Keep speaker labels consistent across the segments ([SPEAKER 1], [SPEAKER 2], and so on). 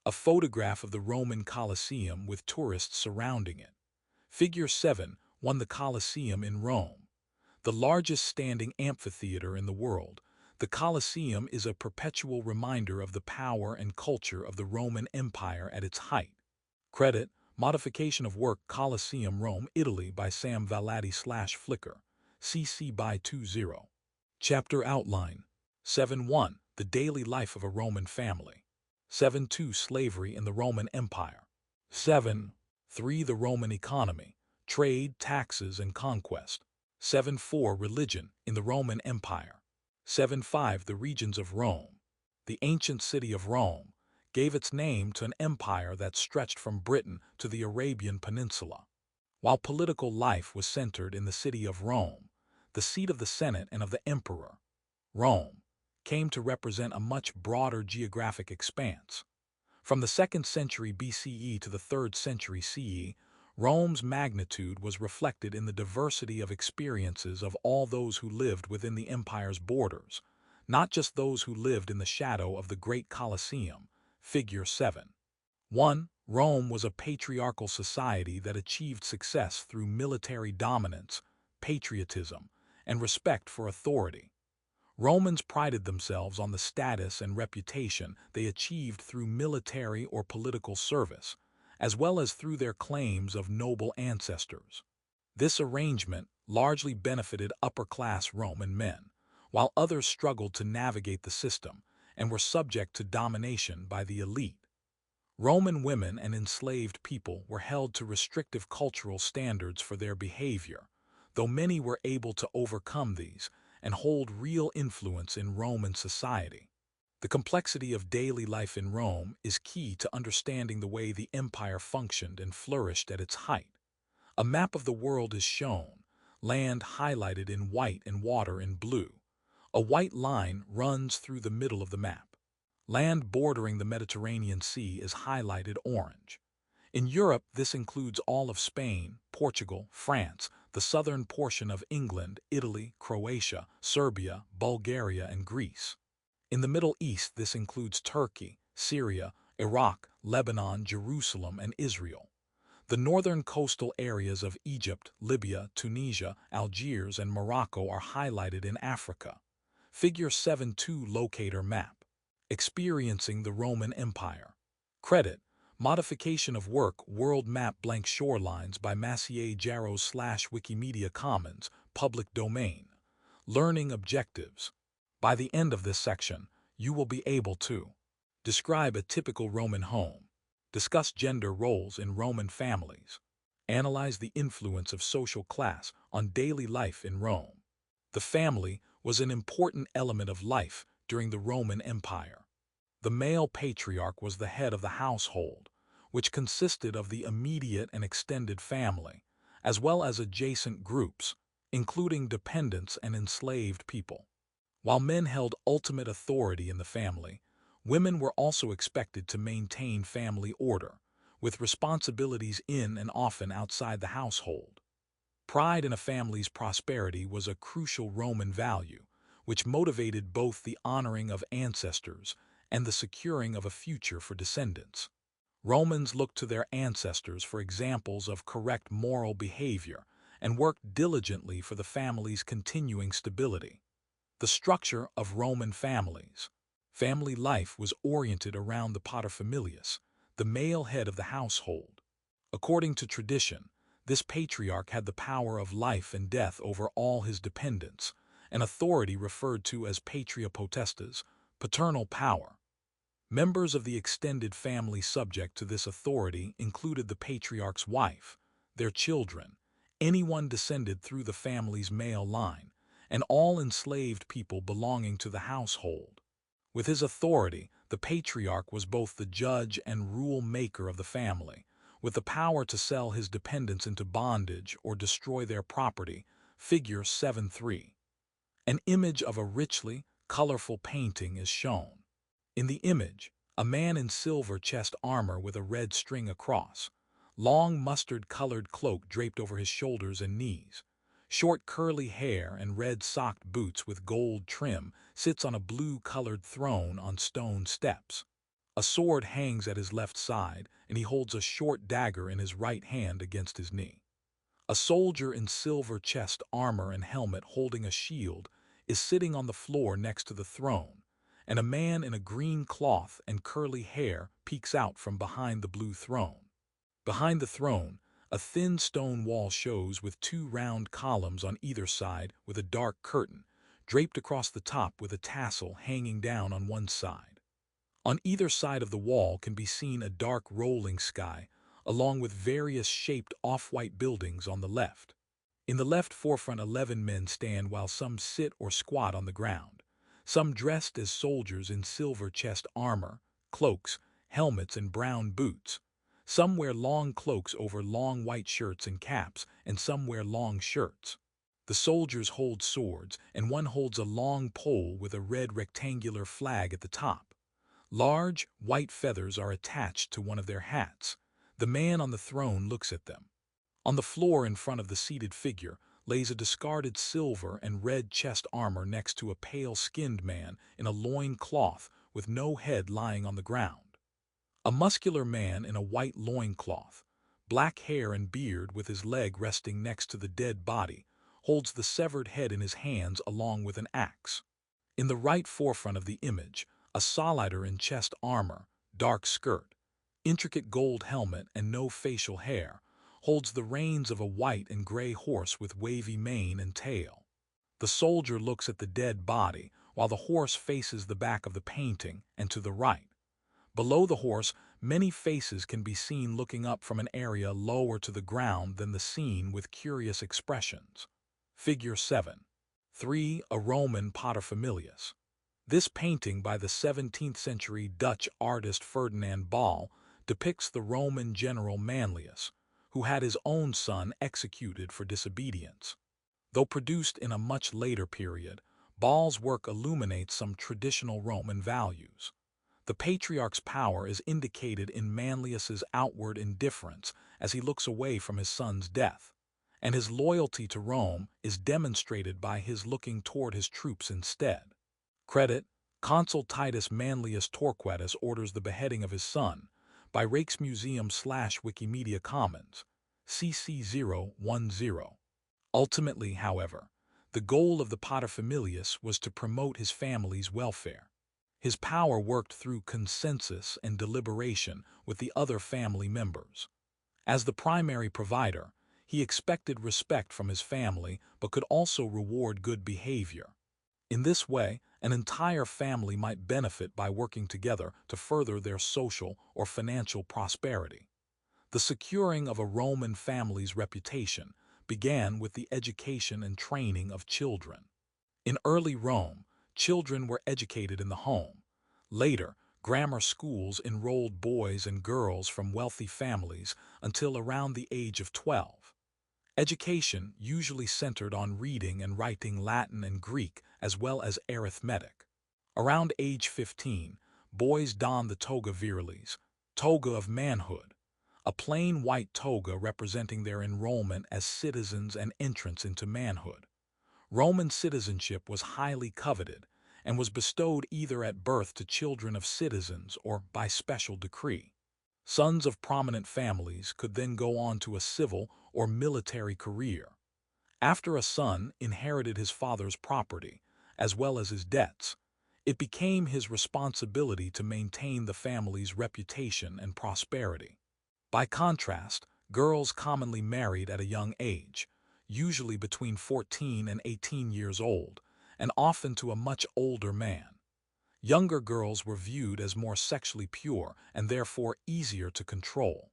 [SPEAKER 1] A photograph of the Roman Colosseum with tourists surrounding it. Figure 7 won the Colosseum in Rome. The largest standing amphitheater in the world, the Colosseum is a perpetual reminder of the power and culture of the Roman Empire at its height. Credit, modification of work Colosseum Rome, Italy by Sam Valadi/Flickr, CC by 20. Chapter outline. 7.1 The daily life of a Roman family. 7.2 Slavery in the Roman Empire. 7.3 The Roman economy, trade, taxes, and conquest. 7.4 Religion in the Roman Empire. 7.5 The regions of Rome. The ancient city of Rome gave its name to an empire that stretched from Britain to the Arabian Peninsula. While political life was centered in the city of Rome, the seat of the Senate and of the Emperor, Rome came to represent a much broader geographic expanse. From the 2nd century BCE to the 3rd century CE, Rome's magnitude was reflected in the diversity of experiences of all those who lived within the empire's borders, not just those who lived in the shadow of the great Colosseum. Figure 7. 1. Rome was a patriarchal society that achieved success through military dominance, patriotism, and respect for authority. Romans prided themselves on the status and reputation they achieved through military or political service, as well as through their claims of noble ancestors. This arrangement largely benefited upper-class Roman men, while others struggled to navigate the system and were subject to domination by the elite. Roman women and enslaved people were held to restrictive cultural standards for their behavior, though many were able to overcome these and hold real influence in Roman society. The complexity of daily life in Rome is key to understanding the way the empire functioned and flourished at its height. A map of the world is shown, land highlighted in white and water in blue. A white line runs through the middle of the map. Land bordering the Mediterranean Sea is highlighted orange. In Europe, this includes all of Spain, Portugal, France, the southern portion of England, Italy, Croatia, Serbia, Bulgaria, and Greece. In the Middle East, this includes Turkey, Syria, Iraq, Lebanon, Jerusalem, and Israel. The northern coastal areas of Egypt, Libya, Tunisia, Algiers, and Morocco are highlighted in Africa. Figure 7.2 Locator map. Experiencing the Roman Empire. Credit, modification of work World Map blank shorelines by Maciej Jaros/Wikimedia Commons, public domain. Learning objectives. By the end of this section, you will be able to describe a typical Roman home, discuss gender roles in Roman families, analyze the influence of social class on daily life in Rome. The family was an important element of life during the Roman Empire. The male patriarch was the head of the household, which consisted of the immediate and extended family, as well as adjacent groups, including dependents and enslaved people. While men held ultimate authority in the family, women were also expected to maintain family order, with responsibilities in and often outside the household. Pride in a family's prosperity was a crucial Roman value, which motivated both the honoring of ancestors and the securing of a future for descendants. Romans looked to their ancestors for examples of correct moral behavior and worked diligently for the family's continuing stability. The structure of Roman families. Family life was oriented around the paterfamilias, the male head of the household. According to tradition, this patriarch had the power of life and death over all his dependents, an authority referred to as patria potestas, paternal power. Members of the extended family subject to this authority included the patriarch's wife, their children, anyone descended through the family's male line, and all enslaved people belonging to the household. With his authority, the patriarch was both the judge and rule-maker of the family, with the power to sell his dependents into bondage or destroy their property. Figure 7.3. An image of a richly, colorful painting is shown. In the image, a man in silver chest armor with a red string across, long mustard-colored cloak draped over his shoulders and knees, short curly hair and red-socked boots with gold trim, sits on a blue-colored throne on stone steps. A sword hangs at his left side, and he holds a short dagger in his right hand against his knee. A soldier in silver chest armor and helmet holding a shield is sitting on the floor next to the throne, and a man in a green cloth and curly hair peeks out from behind the blue throne. Behind the throne, a thin stone wall shows with two round columns on either side with a dark curtain, draped across the top with a tassel hanging down on one side. On either side of the wall can be seen a dark rolling sky, along with various shaped off-white buildings on the left. In the left forefront 11 men stand while some sit or squat on the ground, some dressed as soldiers in silver chest armor, cloaks, helmets, and brown boots. Some wear long cloaks over long white shirts and caps, and some wear long shirts. The soldiers hold swords, and one holds a long pole with a red rectangular flag at the top. Large, white feathers are attached to one of their hats. The man on the throne looks at them. On the floor in front of the seated figure lays a discarded silver and red chest armor next to a pale-skinned man in a loin cloth with no head lying on the ground. A muscular man in a white loincloth, black hair and beard with his leg resting next to the dead body, holds the severed head in his hands along with an axe. In the right forefront of the image, a solider in chest armor, dark skirt, intricate gold helmet, and no facial hair, holds the reins of a white and gray horse with wavy mane and tail. The soldier looks at the dead body, while the horse faces the back of the painting and to the right. Below the horse, many faces can be seen looking up from an area lower to the ground than the scene with curious expressions. Figure 7. 3. A Roman paterfamilias. This painting by the 17th century Dutch artist Ferdinand Bol depicts the Roman general Manlius, who had his own son executed for disobedience. Though produced in a much later period, Bol's work illuminates some traditional Roman values. The patriarch's power is indicated in Manlius's outward indifference as he looks away from his son's death, and his loyalty to Rome is demonstrated by his looking toward his troops instead. Credit: Consul Titus Manlius Torquatus orders the beheading of his son by Rijksmuseum/Wikimedia Commons, CC 010. Ultimately, however, the goal of the paterfamilias was to promote his family's welfare. His power worked through consensus and deliberation with the other family members. As the primary provider, he expected respect from his family but could also reward good behavior. In this way, an entire family might benefit by working together to further their social or financial prosperity. The securing of a Roman family's reputation began with the education and training of children. In early Rome, children were educated in the home. Later, grammar schools enrolled boys and girls from wealthy families until around the age of 12. Education usually centered on reading and writing Latin and Greek as well as arithmetic. Around age 15, boys donned the toga virilis, toga of manhood, a plain white toga representing their enrollment as citizens and entrance into manhood. Roman citizenship was highly coveted and was bestowed either at birth to children of citizens or by special decree. Sons of prominent families could then go on to a civil or military career. After a son inherited his father's property, as well as his debts, it became his responsibility to maintain the family's reputation and prosperity. By contrast, girls commonly married at a young age, usually between 14 and 18 years old, and often to a much older man. Younger girls were viewed as more sexually pure and therefore easier to control.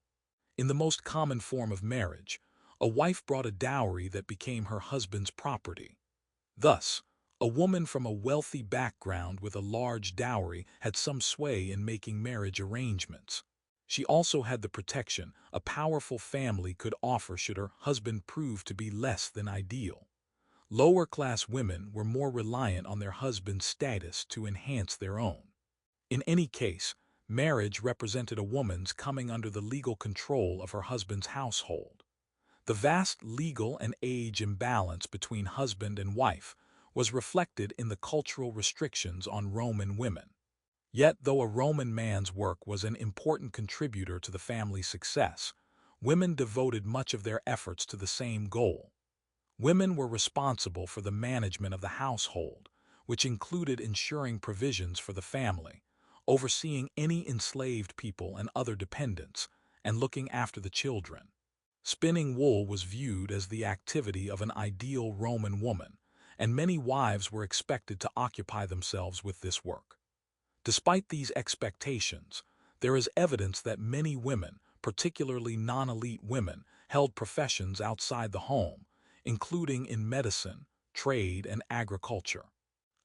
[SPEAKER 1] In the most common form of marriage, a wife brought a dowry that became her husband's property. Thus, a woman from a wealthy background with a large dowry had some sway in making marriage arrangements. She also had the protection a powerful family could offer should her husband prove to be less than ideal. Lower-class women were more reliant on their husband's status to enhance their own. In any case, marriage represented a woman's coming under the legal control of her husband's household. The vast legal and age imbalance between husband and wife was reflected in the cultural restrictions on Roman women. Yet, though a Roman man's work was an important contributor to the family's success, women devoted much of their efforts to the same goal. Women were responsible for the management of the household, which included ensuring provisions for the family, overseeing any enslaved people and other dependents, and looking after the children. Spinning wool was viewed as the activity of an ideal Roman woman, and many wives were expected to occupy themselves with this work. Despite these expectations, there is evidence that many women, particularly non-elite women, held professions outside the home, including in medicine, trade, and agriculture.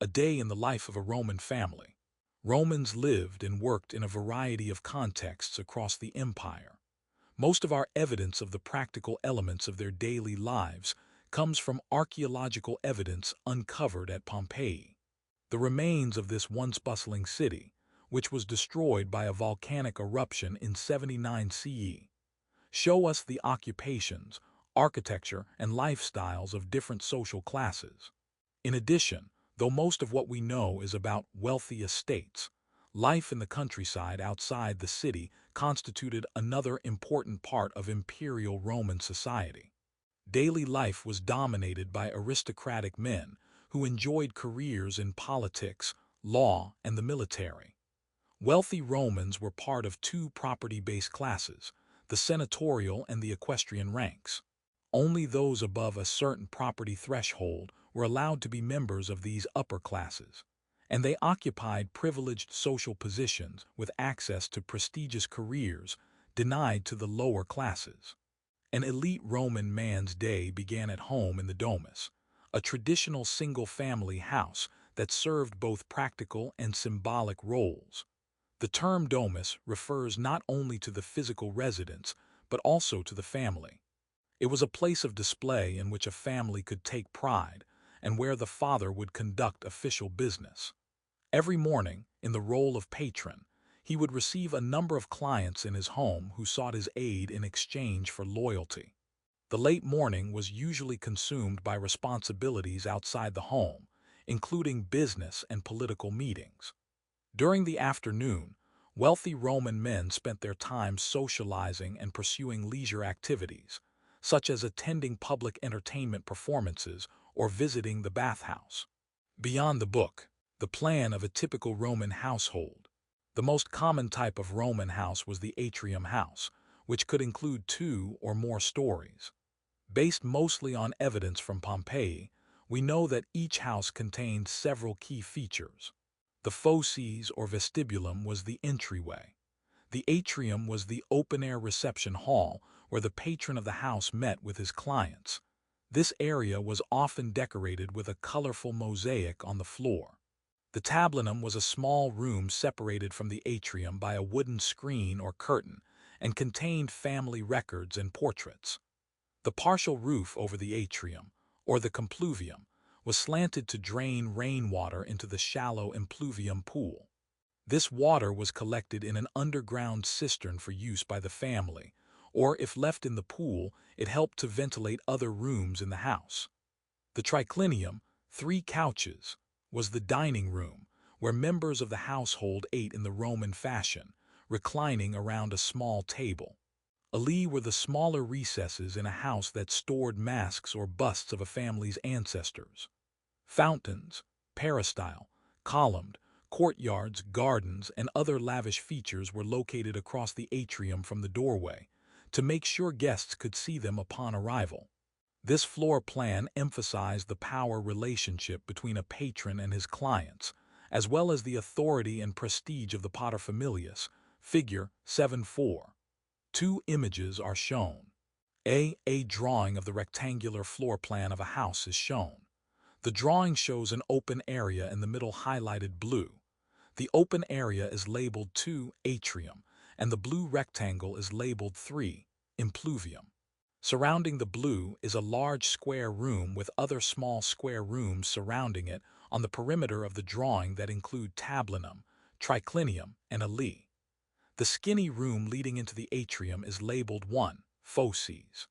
[SPEAKER 1] A day in the life of a Roman family. Romans lived and worked in a variety of contexts across the empire. Most of our evidence of the practical elements of their daily lives comes from archaeological evidence uncovered at Pompeii. The remains of this once bustling city, which was destroyed by a volcanic eruption in 79 CE, show us the occupations, architecture, and lifestyles of different social classes. In addition, though most of what we know is about wealthy estates, life in the countryside outside the city constituted another important part of imperial Roman society. Daily life was dominated by aristocratic men who enjoyed careers in politics, law, and the military. Wealthy Romans were part of two property-based classes, the senatorial and the equestrian ranks. Only those above a certain property threshold were allowed to be members of these upper classes, and they occupied privileged social positions with access to prestigious careers denied to the lower classes. An elite Roman man's day began at home in the domus, a traditional single-family house that served both practical and symbolic roles. The term domus refers not only to the physical residence, but also to the family. It was a place of display in which a family could take pride and where the father would conduct official business. Every morning, in the role of patron, he would receive a number of clients in his home who sought his aid in exchange for loyalty. The late morning was usually consumed by responsibilities outside the home, including business and political meetings. During the afternoon, wealthy Roman men spent their time socializing and pursuing leisure activities, such as attending public entertainment performances or visiting the bathhouse. Beyond the book, the plan of a typical Roman household. The most common type of Roman house was the atrium house, which could include 2 or more stories. Based mostly on evidence from Pompeii, we know that each house contained several key features. The fauces or vestibulum was the entryway. The atrium was the open-air reception hall where the patron of the house met with his clients. This area was often decorated with a colorful mosaic on the floor. The tablinum was a small room separated from the atrium by a wooden screen or curtain and contained family records and portraits. The partial roof over the atrium, or the compluvium, was slanted to drain rainwater into the shallow impluvium pool. This water was collected in an underground cistern for use by the family, or if left in the pool, it helped to ventilate other rooms in the house. The triclinium, 3 couches, was the dining room, where members of the household ate in the Roman fashion, reclining around a small table. Alae were the smaller recesses in a house that stored masks or busts of a family's ancestors. Fountains, peristyle, columned, courtyards, gardens, and other lavish features were located across the atrium from the doorway, to make sure guests could see them upon arrival. This floor plan emphasized the power relationship between a patron and his clients, as well as the authority and prestige of the paterfamilias, figure 7-4. 2 images are shown. A drawing of the rectangular floor plan of a house is shown. The drawing shows an open area in the middle highlighted blue. The open area is labeled 2, atrium, and the blue rectangle is labeled 3, impluvium. Surrounding the blue is a large square room with other small square rooms surrounding it on the perimeter of the drawing that include tablinum, triclinium, and alae. The skinny room leading into the atrium is labeled 1, fauces.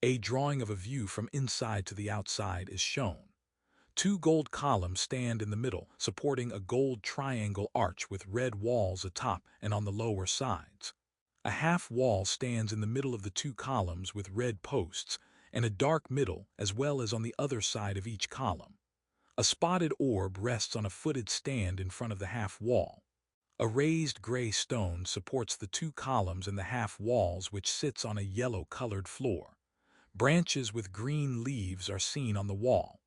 [SPEAKER 1] A drawing of a view from inside to the outside is shown. Two gold columns stand in the middle, supporting a gold triangle arch with red walls atop and on the lower sides. A half wall stands in the middle of the two columns with red posts and a dark middle as well as on the other side of each column. A spotted orb rests on a footed stand in front of the half wall. A raised gray stone supports the two columns and the half walls, which sits on a yellow-colored floor. Branches with green leaves are seen on the wall.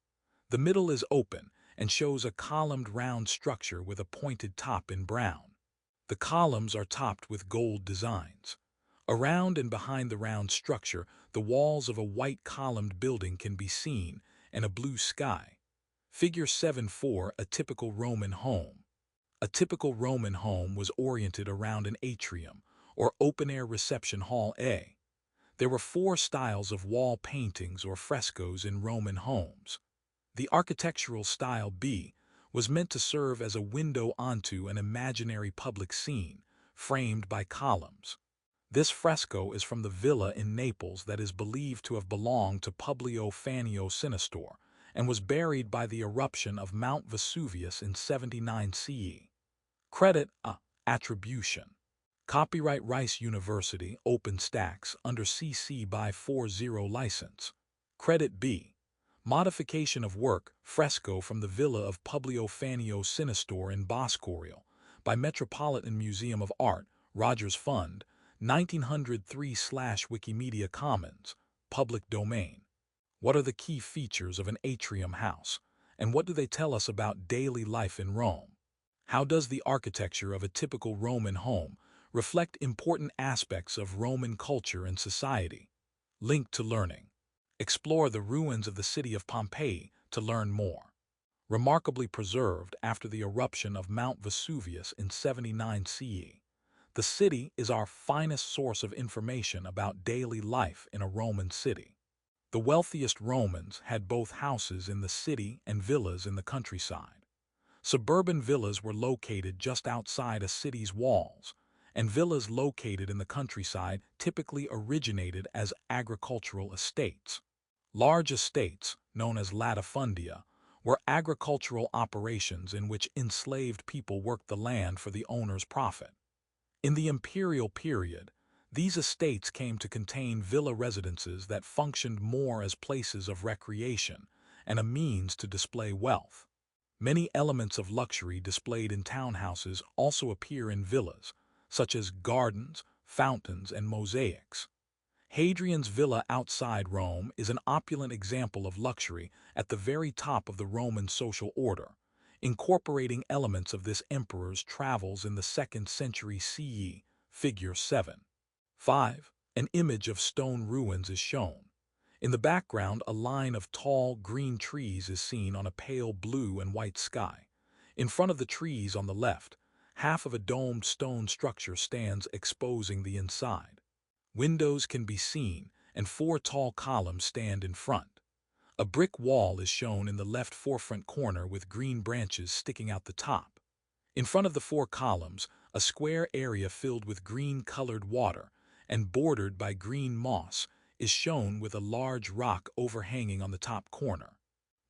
[SPEAKER 1] The middle is open and shows a columned round structure with a pointed top in brown. The columns are topped with gold designs. Around and behind the round structure, the walls of a white columned building can be seen and a blue sky. Figure 7.4. A typical Roman home. A typical Roman home was oriented around an atrium, or open-air reception hall A. There were four styles of wall paintings or frescoes in Roman homes. The architectural style B was meant to serve as a window onto an imaginary public scene, framed by columns. This fresco is from the villa in Naples that is believed to have belonged to Publio Fanio Sinistor and was buried by the eruption of Mount Vesuvius in 79 CE. Credit A. Attribution. Copyright Rice University, OpenStax, under CC by 40 license. Credit B. Modification of work, fresco from the villa of Publio Fanio Sinistor in Boscorio, by Metropolitan Museum of Art, Rogers Fund, 1903/Wikimedia Commons, public domain. What are the key features of an atrium house, and what do they tell us about daily life in Rome? How does the architecture of a typical Roman home reflect important aspects of Roman culture and society? Link to learning. Explore the ruins of the city of Pompeii to learn more. Remarkably preserved after the eruption of Mount Vesuvius in 79 CE, the city is our finest source of information about daily life in a Roman city. The wealthiest Romans had both houses in the city and villas in the countryside. Suburban villas were located just outside a city's walls, and villas located in the countryside typically originated as agricultural estates. Large estates, known as latifundia, were agricultural operations in which enslaved people worked the land for the owner's profit. In the imperial period, these estates came to contain villa residences that functioned more as places of recreation and a means to display wealth. Many elements of luxury displayed in townhouses also appear in villas, such as gardens, fountains, and mosaics. Hadrian's villa outside Rome is an opulent example of luxury at the very top of the Roman social order, incorporating elements of this emperor's travels in the 2nd century CE, figure 7. 5. An image of stone ruins is shown. In the background, a line of tall, green trees is seen on a pale blue and white sky. In front of the trees on the left, half of a domed stone structure stands exposing the inside. Windows can be seen, and four tall columns stand in front. A brick wall is shown in the left forefront corner with green branches sticking out the top. In front of the four columns, a square area filled with green-colored water and bordered by green moss is shown with a large rock overhanging on the top corner.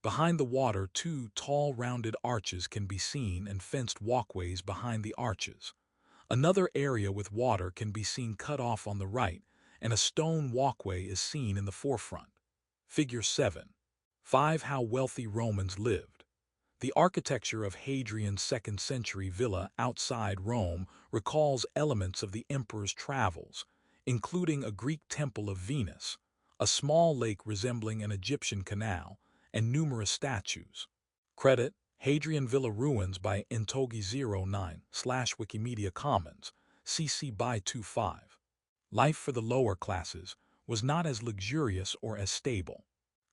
[SPEAKER 1] Behind the water, two tall rounded arches can be seen and fenced walkways behind the arches. Another area with water can be seen cut off on the right, and a stone walkway is seen in the forefront. Figure 7. 5. How wealthy Romans lived. The architecture of Hadrian's 2nd century villa outside Rome recalls elements of the emperor's travels, including a Greek temple of Venus, a small lake resembling an Egyptian canal, and numerous statues. Credit Hadrian Villa Ruins by Entogi09/Wikimedia Commons, CC by 25. Life for the lower classes was not as luxurious or as stable.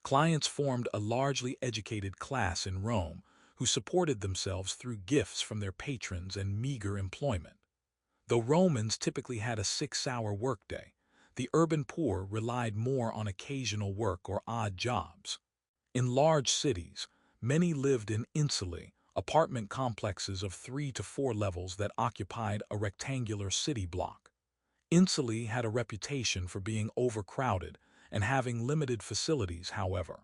[SPEAKER 1] Clients formed a largely educated class in Rome who supported themselves through gifts from their patrons and meager employment. Though Romans typically had a 6-hour workday, the urban poor relied more on occasional work or odd jobs. In large cities, many lived in insulae, apartment complexes of 3 to 4 levels that occupied a rectangular city block. Insulae had a reputation for being overcrowded and having limited facilities, however.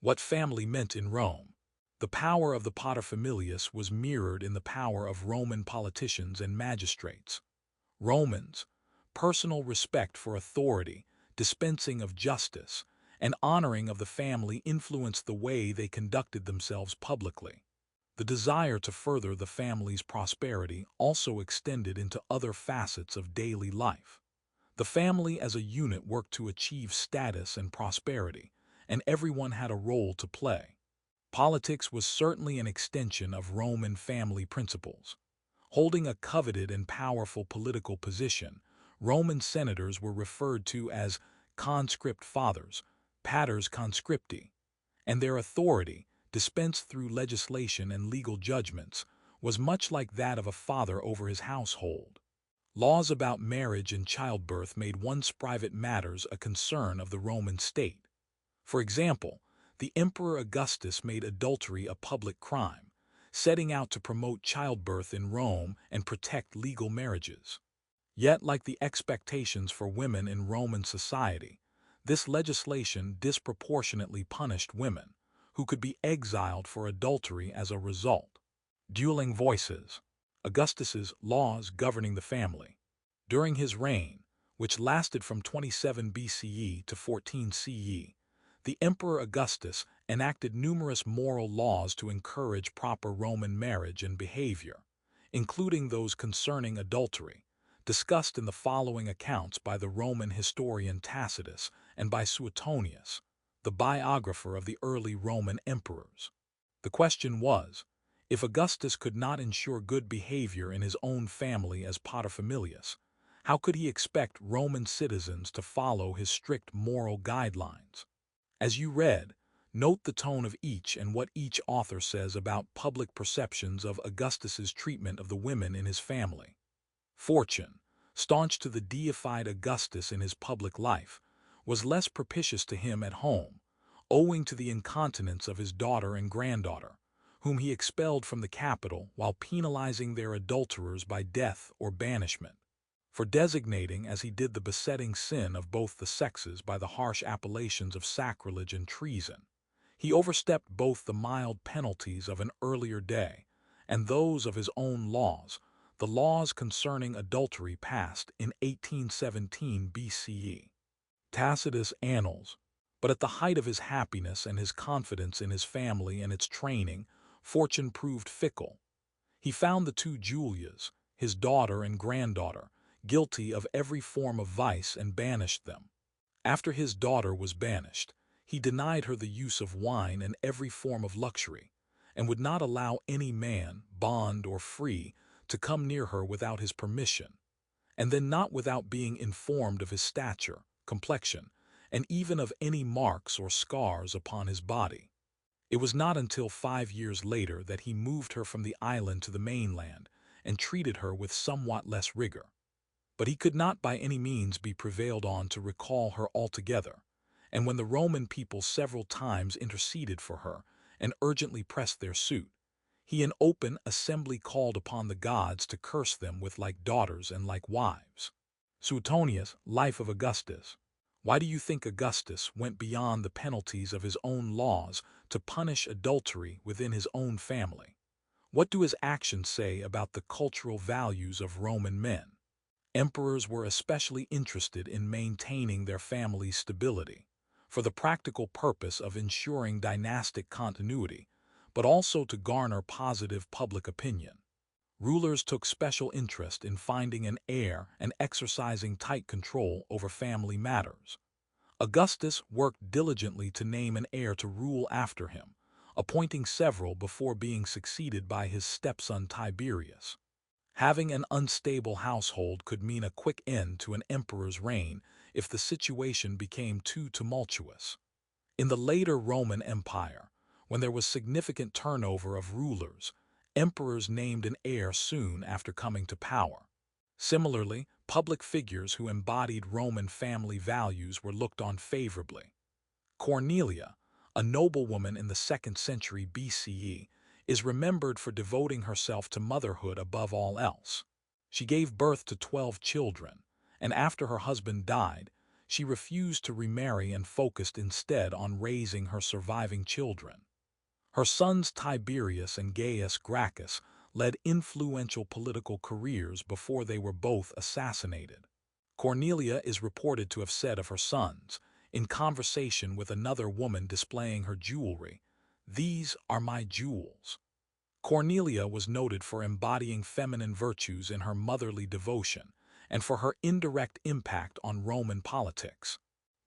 [SPEAKER 1] What family meant in Rome. The power of the paterfamilias was mirrored in the power of Roman politicians and magistrates. Romans, personal respect for authority, dispensing of justice, and honoring of the family influenced the way they conducted themselves publicly. The desire to further the family's prosperity also extended into other facets of daily life. The family as a unit worked to achieve status and prosperity, and everyone had a role to play. Politics was certainly an extension of Roman family principles. Holding a coveted and powerful political position, Roman senators were referred to as conscript fathers, paters conscripti, and their authority, dispensed through legislation and legal judgments, was much like that of a father over his household. Laws about marriage and childbirth made one's private matters a concern of the Roman state. For example, the Emperor Augustus made adultery a public crime, setting out to promote childbirth in Rome and protect legal marriages. Yet, like the expectations for women in Roman society, this legislation disproportionately punished women, who could be exiled for adultery as a result. Dueling voices. Augustus's laws governing the family. During his reign, which lasted from 27 BCE to 14 CE, the Emperor Augustus enacted numerous moral laws to encourage proper Roman marriage and behavior, including those concerning adultery, discussed in the following accounts by the Roman historian Tacitus and by Suetonius, the biographer of the early Roman emperors. The question was, if Augustus could not ensure good behavior in his own family as paterfamilias, how could he expect Roman citizens to follow his strict moral guidelines? As you read, note the tone of each and what each author says about public perceptions of Augustus's treatment of the women in his family. Fortune, staunch to the deified Augustus in his public life, was less propitious to him at home, owing to the incontinence of his daughter and granddaughter, whom he expelled from the capital while penalizing their adulterers by death or banishment. For designating as he did the besetting sin of both the sexes by the harsh appellations of sacrilege and treason, he overstepped both the mild penalties of an earlier day and those of his own laws, the laws concerning adultery passed in 1817 BCE. Tacitus' Annals. But at the height of his happiness and his confidence in his family and its training, fortune proved fickle. He found the two Julias, his daughter and granddaughter, guilty of every form of vice and banished them. After his daughter was banished, he denied her the use of wine and every form of luxury, and would not allow any man, bond or free, to come near her without his permission, and then not without being informed of his stature, complexion, and even of any marks or scars upon his body. It was not until 5 years later that he moved her from the island to the mainland and treated her with somewhat less rigor. But he could not by any means be prevailed on to recall her altogether, and when the Roman people several times interceded for her and urgently pressed their suit, he in open assembly called upon the gods to curse them with like daughters and like wives. Suetonius, Life of Augustus. Why do you think Augustus went beyond the penalties of his own laws to punish adultery within his own family? What do his actions say about the cultural values of Roman men? Emperors were especially interested in maintaining their family's stability, for the practical purpose of ensuring dynastic continuity, but also to garner positive public opinion. Rulers took special interest in finding an heir and exercising tight control over family matters. Augustus worked diligently to name an heir to rule after him, appointing several before being succeeded by his stepson Tiberius. Having an unstable household could mean a quick end to an emperor's reign if the situation became too tumultuous. In the later Roman Empire, when there was significant turnover of rulers, emperors named an heir soon after coming to power. Similarly, public figures who embodied Roman family values were looked on favorably. Cornelia, a noblewoman in the 2nd century BCE, is remembered for devoting herself to motherhood above all else. She gave birth to 12 children, and after her husband died, she refused to remarry and focused instead on raising her surviving children. Her sons Tiberius and Gaius Gracchus led influential political careers before they were both assassinated. Cornelia is reported to have said of her sons, in conversation with another woman displaying her jewelry, "These are my jewels." Cornelia was noted for embodying feminine virtues in her motherly devotion and for her indirect impact on Roman politics.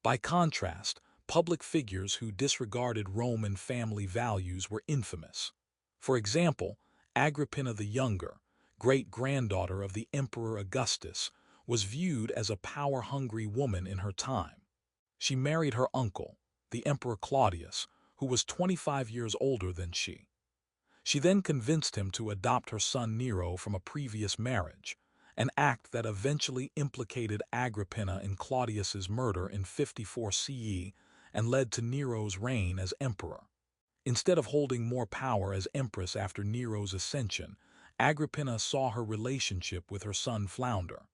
[SPEAKER 1] By contrast, public figures who disregarded Roman family values were infamous. For example, Agrippina the Younger, great-granddaughter of the Emperor Augustus, was viewed as a power-hungry woman in her time. She married her uncle, the Emperor Claudius, who was 25 years older than she. She then convinced him to adopt her son Nero from a previous marriage, an act that eventually implicated Agrippina in Claudius's murder in 54 CE and led to Nero's reign as emperor. Instead of holding more power as empress after Nero's ascension, Agrippina saw her relationship with her son flounder.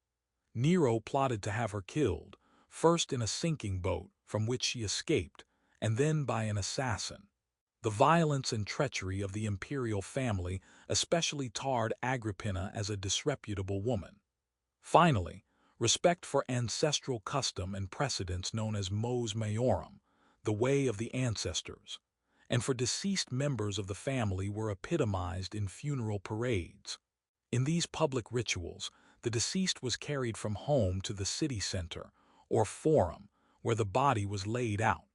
[SPEAKER 1] Nero plotted to have her killed, first in a sinking boat from which she escaped, and then by an assassin. The violence and treachery of the imperial family especially tarred Agrippina as a disreputable woman. Finally, respect for ancestral custom and precedents known as mos maiorum, the way of the ancestors, and for deceased members of the family were epitomized in funeral parades. In these public rituals, the deceased was carried from home to the city center, or forum, where the body was laid out.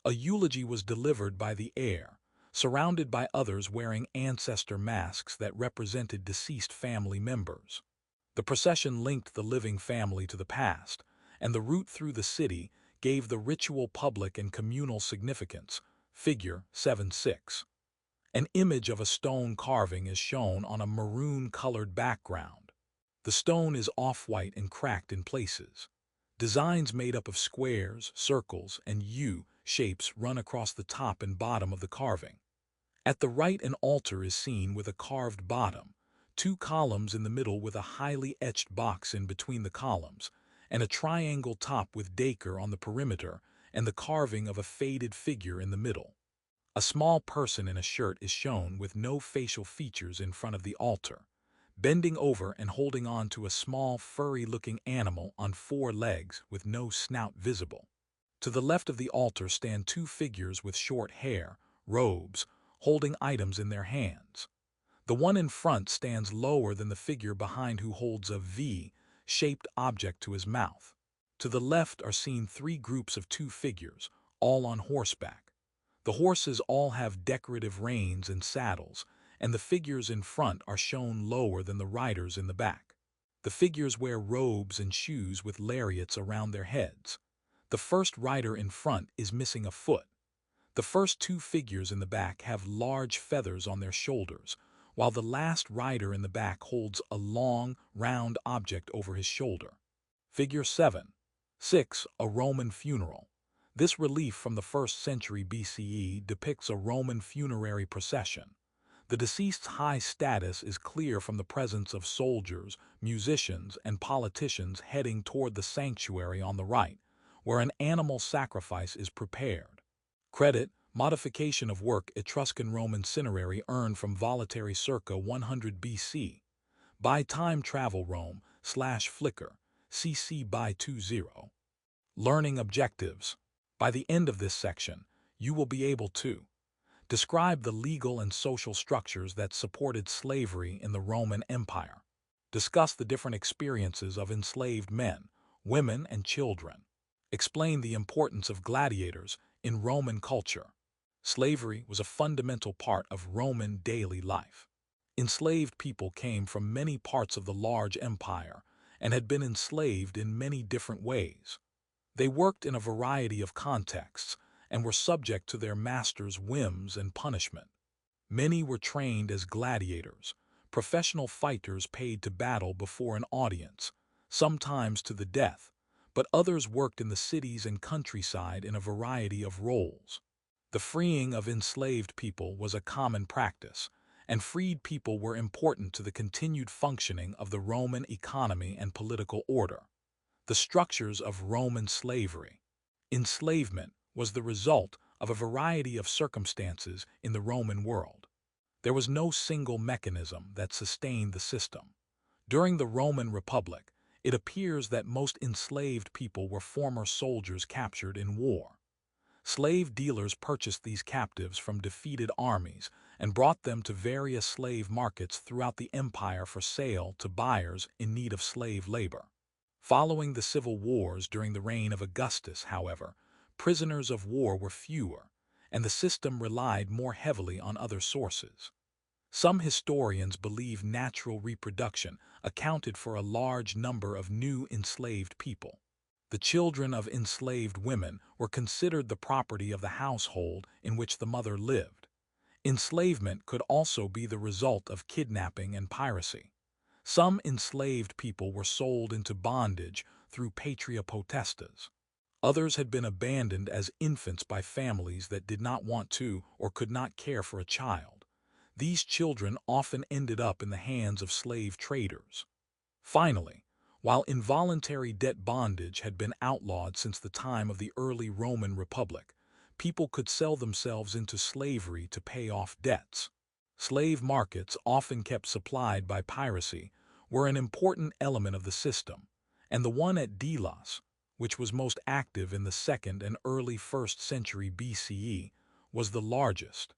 [SPEAKER 1] A eulogy was delivered by the heir, surrounded by others wearing ancestor masks that represented deceased family members. The procession linked the living family to the past, and the route through the city gave the ritual public and communal significance. Figure 7-6. An image of a stone carving is shown on a maroon-colored background. The stone is off-white and cracked in places. Designs made up of squares, circles, and U-shapes run across the top and bottom of the carving. At the right, an altar is seen with a carved bottom, two columns in the middle with a highly etched box in between the columns, and a triangle top with dacre on the perimeter and the carving of a faded figure in the middle. A small person in a shirt is shown with no facial features in front of the altar, bending over and holding on to a small furry-looking animal on 4 legs with no snout visible. To the left of the altar stand 2 figures with short hair, robes, holding items in their hands. The one in front stands lower than the figure behind who holds a V-shaped object to his mouth. To the left are seen 3 groups of 2 figures, all on horseback. The horses all have decorative reins and saddles, and the figures in front are shown lower than the riders in the back. The figures wear robes and shoes with lariats around their heads. The first rider in front is missing a foot. The first 2 figures in the back have large feathers on their shoulders, while the last rider in the back holds a long, round object over his shoulder. Figure 7-6, a Roman funeral. This relief from the 1st century BCE depicts a Roman funerary procession. The deceased's high status is clear from the presence of soldiers, musicians, and politicians heading toward the sanctuary on the right, where an animal sacrifice is prepared. Credit, modification of work Etruscan Roman cinerary earned from Voltaire circa 100 BC. By time travel Rome /Flickr, CC by 20. Learning objectives. By the end of this section, you will be able to describe the legal and social structures that supported slavery in the Roman Empire. Discuss the different experiences of enslaved men, women, and children. Explain the importance of gladiators in Roman culture. Slavery was a fundamental part of Roman daily life. Enslaved people came from many parts of the large empire and had been enslaved in many different ways. They worked in a variety of contexts and were subject to their masters' whims and punishment. Many were trained as gladiators, professional fighters paid to battle before an audience, sometimes to the death, but others worked in the cities and countryside in a variety of roles. The freeing of enslaved people was a common practice, and freed people were important to the continued functioning of the Roman economy and political order. The structures of Roman slavery. Enslavement was the result of a variety of circumstances in the Roman world. There was no single mechanism that sustained the system. During the Roman Republic, it appears that most enslaved people were former soldiers captured in war. Slave dealers purchased these captives from defeated armies and brought them to various slave markets throughout the empire for sale to buyers in need of slave labor. Following the civil wars during the reign of Augustus, however, prisoners of war were fewer, and the system relied more heavily on other sources. Some historians believe natural reproduction accounted for a large number of new enslaved people. The children of enslaved women were considered the property of the household in which the mother lived. Enslavement could also be the result of kidnapping and piracy. Some enslaved people were sold into bondage through patria potestas. Others had been abandoned as infants by families that did not want to or could not care for a child. These children often ended up in the hands of slave traders. Finally, while involuntary debt bondage had been outlawed since the time of the early Roman Republic, people could sell themselves into slavery to pay off debts. Slave markets, often kept supplied by piracy, were an important element of the system, and the one at Delos, which was most active in the 2nd and early 1st century BCE, was the largest.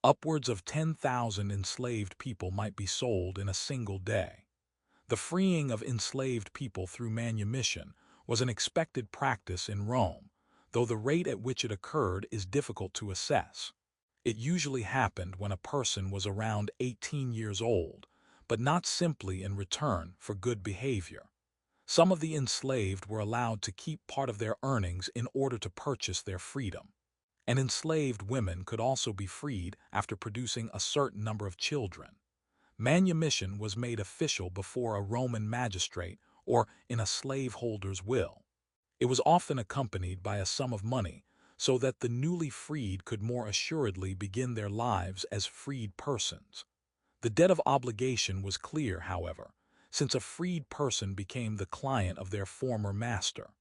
[SPEAKER 1] Upwards of 10,000 enslaved people might be sold in a single day. The freeing of enslaved people through manumission was an expected practice in Rome, though the rate at which it occurred is difficult to assess. It usually happened when a person was around 18 years old, but not simply in return for good behavior. Some of the enslaved were allowed to keep part of their earnings in order to purchase their freedom. And enslaved women could also be freed after producing a certain number of children. Manumission was made official before a Roman magistrate or in a slaveholder's will. It was often accompanied by a sum of money so that the newly freed could more assuredly begin their lives as freed persons. The debt of obligation was clear, however, since a freed person became the client of their former master.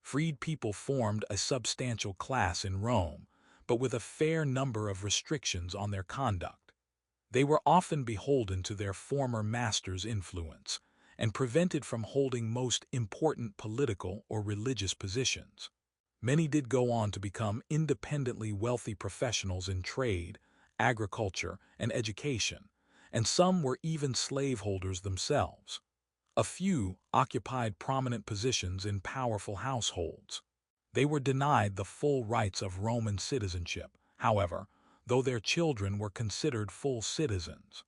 [SPEAKER 1] Freed people formed a substantial class in Rome, but with a fair number of restrictions on their conduct. They were often beholden to their former master's influence and prevented from holding most important political or religious positions. Many did go on to become independently wealthy professionals in trade, agriculture, and education, and some were even slaveholders themselves. A few occupied prominent positions in powerful households. They were denied the full rights of Roman citizenship, however, though their children were considered full citizens.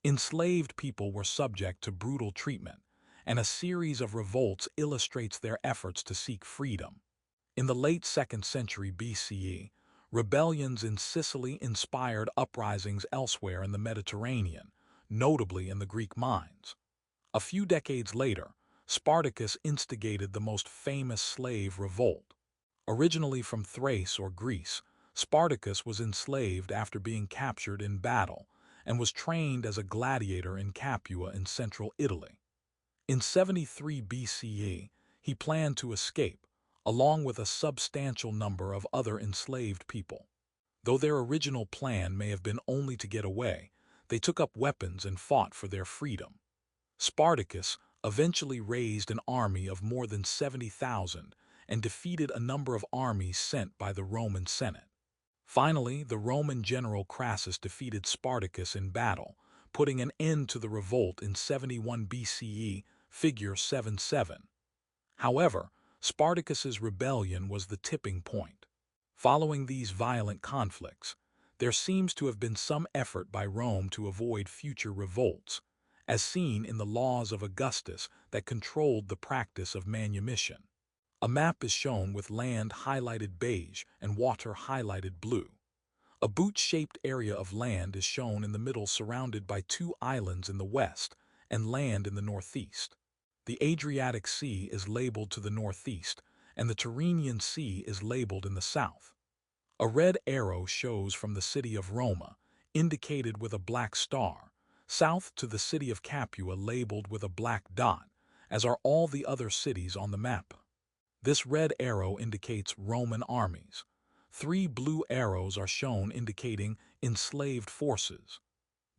[SPEAKER 1] Enslaved people were subject to brutal treatment, and a series of revolts illustrates their efforts to seek freedom. In the late 2nd century BCE, rebellions in Sicily inspired uprisings elsewhere in the Mediterranean, notably in the Greek mines. A few decades later, Spartacus instigated the most famous slave revolt. Originally from Thrace or Greece, Spartacus was enslaved after being captured in battle and was trained as a gladiator in Capua in central Italy. In 73 BCE, he planned to escape, along with a substantial number of other enslaved people. Though their original plan may have been only to get away, they took up weapons and fought for their freedom. Spartacus eventually raised an army of more than 70,000 and defeated a number of armies sent by the Roman Senate. Finally, the Roman general Crassus defeated Spartacus in battle, putting an end to the revolt in 71 BCE, figure 77. However, Spartacus's rebellion was the tipping point. Following these violent conflicts, there seems to have been some effort by Rome to avoid future revolts, as seen in the laws of Augustus that controlled the practice of manumission. A map is shown with land highlighted beige and water highlighted blue. A boot-shaped area of land is shown in the middle, surrounded by two islands in the west and land in the northeast. The Adriatic Sea is labeled to the northeast, and the Tyrrhenian Sea is labeled in the south. A red arrow shows from the city of Roma, indicated with a black star, south to the city of Capua labeled with a black dot, as are all the other cities on the map. This red arrow indicates Roman armies. 3 blue arrows are shown indicating enslaved forces.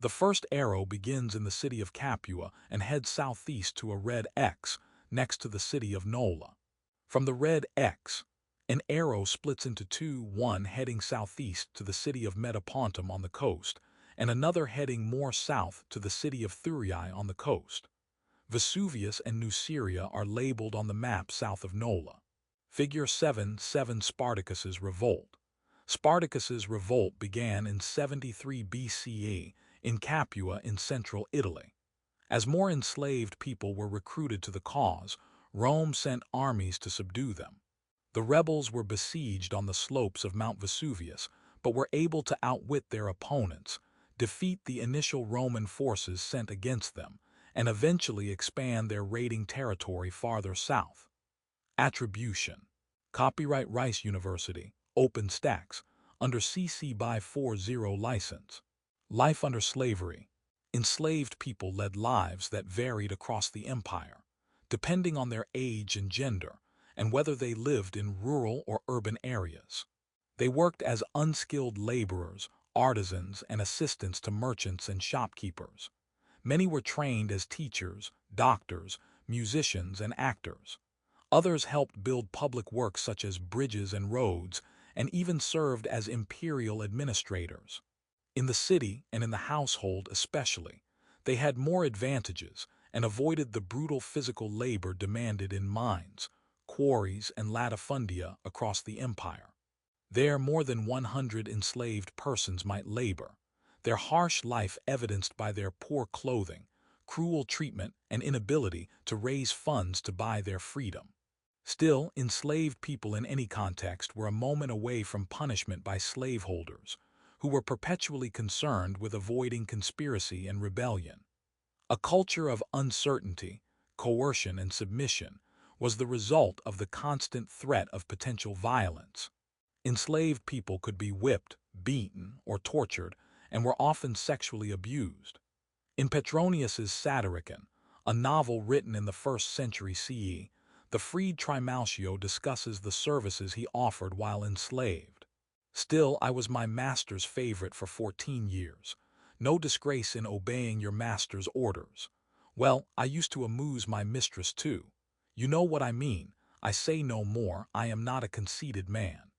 [SPEAKER 1] The first arrow begins in the city of Capua and heads southeast to a red X next to the city of Nola. From the red X, an arrow splits into two, one heading southeast to the city of Metapontum on the coast, and another heading more south to the city of Thurii on the coast. Vesuvius and Nuceria are labeled on the map south of Nola. Figure 7:7 Spartacus's Revolt. Spartacus's revolt began in 73 BCE in Capua in central Italy. As more enslaved people were recruited to the cause, Rome sent armies to subdue them. The rebels were besieged on the slopes of Mount Vesuvius, but were able to outwit their opponents, defeat the initial Roman forces sent against them, and eventually expand their raiding territory farther south. Attribution. Copyright Rice University, OpenStax, under CC by 40 license. Life under slavery. Enslaved people led lives that varied across the empire, depending on their age and gender, and whether they lived in rural or urban areas. They worked as unskilled laborers, artisans, and assistants to merchants and shopkeepers. Many were trained as teachers, doctors, musicians, and actors. Others helped build public works such as bridges and roads, and even served as imperial administrators. In the city and in the household especially, they had more advantages and avoided the brutal physical labor demanded in mines, quarries, and latifundia across the empire. There more than 100 enslaved persons might labor, their harsh life evidenced by their poor clothing, cruel treatment, and inability to raise funds to buy their freedom. Still, enslaved people in any context were a moment away from punishment by slaveholders, who were perpetually concerned with avoiding conspiracy and rebellion. A culture of uncertainty, coercion, and submission was the result of the constant threat of potential violence. Enslaved people could be whipped, beaten, or tortured, and were often sexually abused. In Petronius's Satyricon, a novel written in the 1st century CE, the freed Trimalchio discusses the services he offered while enslaved. Still, I was my master's favorite for 14 years. No disgrace in obeying your master's orders. Well, I used to amuse my mistress too. You know what I mean. I say no more. I am not a conceited man.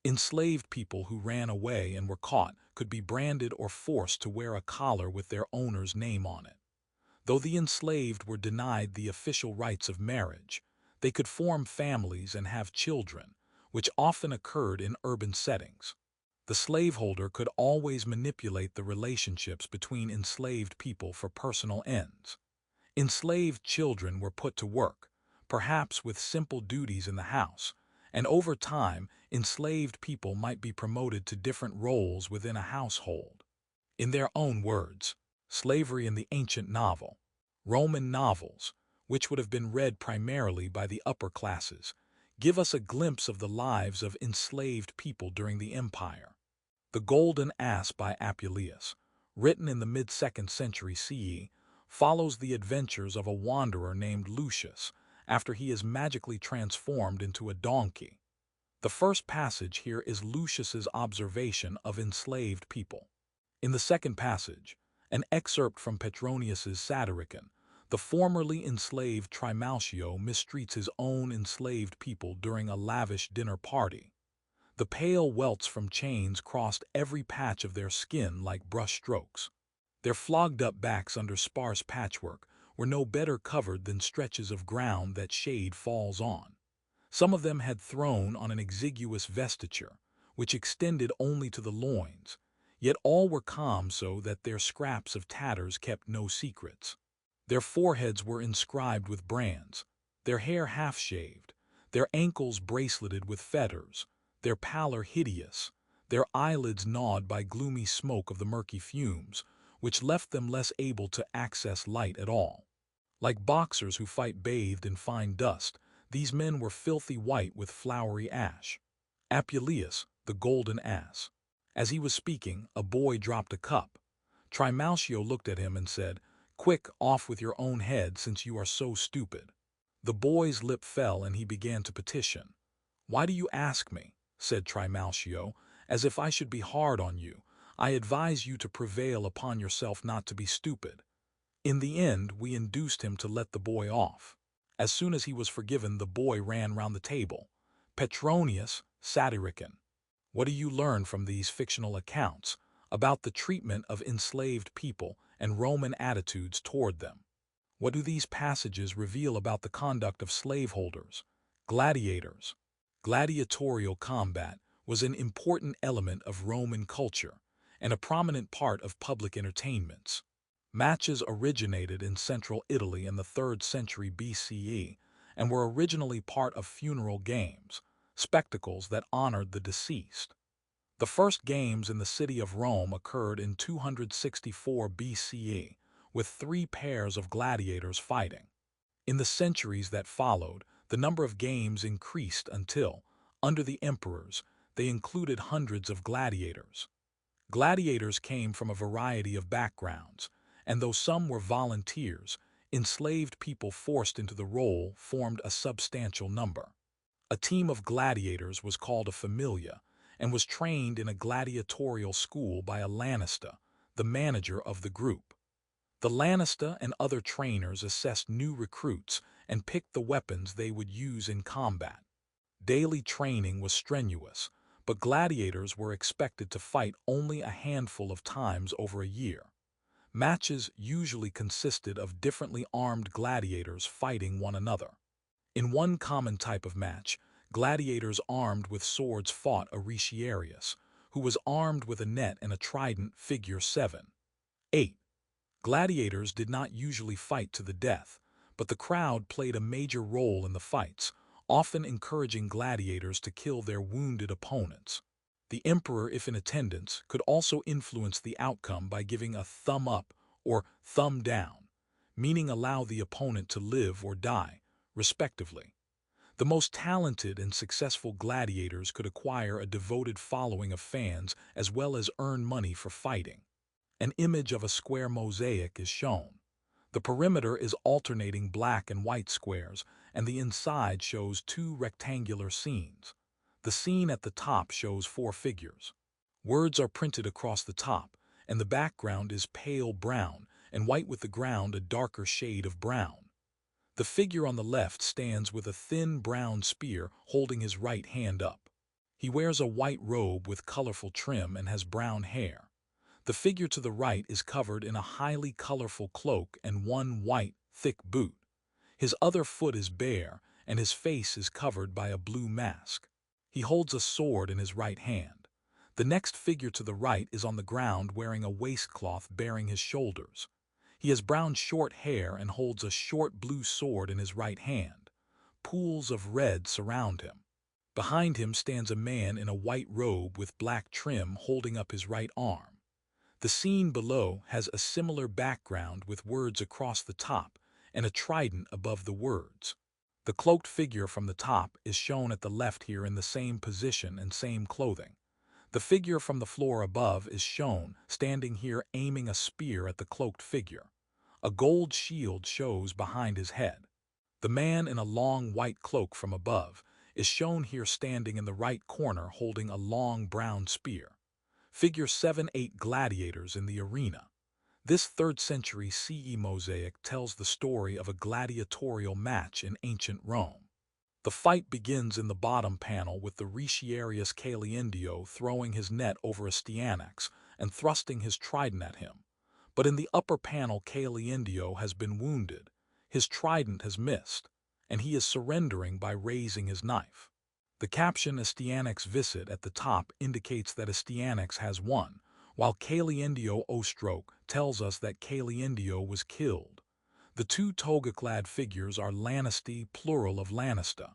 [SPEAKER 1] Enslaved people who ran away and were caught could be branded or forced to wear a collar with their owner's name on it. Though the enslaved were denied the official rights of marriage, they could form families and have children, which often occurred in urban settings. The slaveholder could always manipulate the relationships between enslaved people for personal ends. Enslaved children were put to work, perhaps with simple duties in the house, and over time, enslaved people might be promoted to different roles within a household. In their own words, slavery in the ancient novel, Roman novels, which would have been read primarily by the upper classes, give us a glimpse of the lives of enslaved people during the empire. The Golden Ass by Apuleius, written in the mid-2nd century CE, follows the adventures of a wanderer named Lucius after he is magically transformed into a donkey. The first passage here is Lucius's observation of enslaved people. In the second passage, an excerpt from Petronius's Satyricon, the formerly enslaved Trimalchio mistreats his own enslaved people during a lavish dinner party. The pale welts from chains crossed every patch of their skin like brush strokes. Their flogged-up backs under sparse patchwork were no better covered than stretches of ground that shade falls on. Some of them had thrown on an exiguous vestiture, which extended only to the loins, yet all were calm so that their scraps of tatters kept no secrets. Their foreheads were inscribed with brands, their hair half-shaved, their ankles braceleted with fetters, their pallor hideous, their eyelids gnawed by gloomy smoke of the murky fumes, which left them less able to access light at all. Like boxers who fight bathed in fine dust, these men were filthy white with floury ash. Apuleius, the Golden Ass. As he was speaking, a boy dropped a cup. Trimalchio looked at him and said, "Quick, off with your own head, since you are so stupid." The boy's lip fell and he began to petition. "Why do you ask me? said Trimalchio, as if I should be hard on you. I advise you to prevail upon yourself not to be stupid. In the end, we induced him to let the boy off. As soon as he was forgiven, the boy ran round the table. Petronius, Satyricon. What do you learn from these fictional accounts about the treatment of enslaved people and Roman attitudes toward them? What do these passages reveal about the conduct of slaveholders, gladiators? Gladiatorial combat was an important element of Roman culture and a prominent part of public entertainments. Matches originated in central Italy in the 3rd century BCE and were originally part of funeral games, spectacles that honored the deceased. The first games in the city of Rome occurred in 264 BCE, with 3 pairs of gladiators fighting. In the centuries that followed, the number of games increased until, under the emperors, they included hundreds of gladiators. Gladiators came from a variety of backgrounds, and though some were volunteers, enslaved people forced into the role formed a substantial number. A team of gladiators was called a familia and was trained in a gladiatorial school by a lanista, the manager of the group. The lanista and other trainers assessed new recruits and picked the weapons they would use in combat. Daily training was strenuous, but gladiators were expected to fight only a handful of times over a year. Matches usually consisted of differently armed gladiators fighting one another. In one common type of match, gladiators armed with swords fought a retiarius, who was armed with a net and a trident, figure 7. 8. Gladiators did not usually fight to the death, but the crowd played a major role in the fights, often encouraging gladiators to kill their wounded opponents. The emperor, if in attendance, could also influence the outcome by giving a thumb up or thumb down, meaning allow the opponent to live or die, respectively. The most talented and successful gladiators could acquire a devoted following of fans as well as earn money for fighting. An image of a square mosaic is shown. The perimeter is alternating black and white squares, and the inside shows 2 rectangular scenes. The scene at the top shows 4 figures. Words are printed across the top, and the background is pale brown and white with the ground a darker shade of brown. The figure on the left stands with a thin brown spear holding his right hand up. He wears a white robe with colorful trim and has brown hair. The figure to the right is covered in a highly colorful cloak and one white, thick boot. His other foot is bare, and his face is covered by a blue mask. He holds a sword in his right hand. The next figure to the right is on the ground wearing a waistcloth bearing his shoulders. He has brown short hair and holds a short blue sword in his right hand. Pools of red surround him. Behind him stands a man in a white robe with black trim holding up his right arm. The scene below has a similar background with words across the top and a trident above the words. The cloaked figure from the top is shown at the left here in the same position and same clothing. The figure from the floor above is shown standing here aiming a spear at the cloaked figure. A gold shield shows behind his head. The man in a long white cloak from above is shown here standing in the right corner holding a long brown spear. Figure 7-8 gladiators in the arena. This 3rd century CE mosaic tells the story of a gladiatorial match in ancient Rome. The fight begins in the bottom panel with the retiarius Caliendio throwing his net over Astyanax and thrusting his trident at him. But in the upper panel Caliendio has been wounded, his trident has missed, and he is surrendering by raising his knife. The caption Astyanax visit at the top indicates that Astyanax has won, while Caliendio Ostroke tells us that Caliendio was killed. The 2 toga-clad figures are Lanisti, plural of Lanista.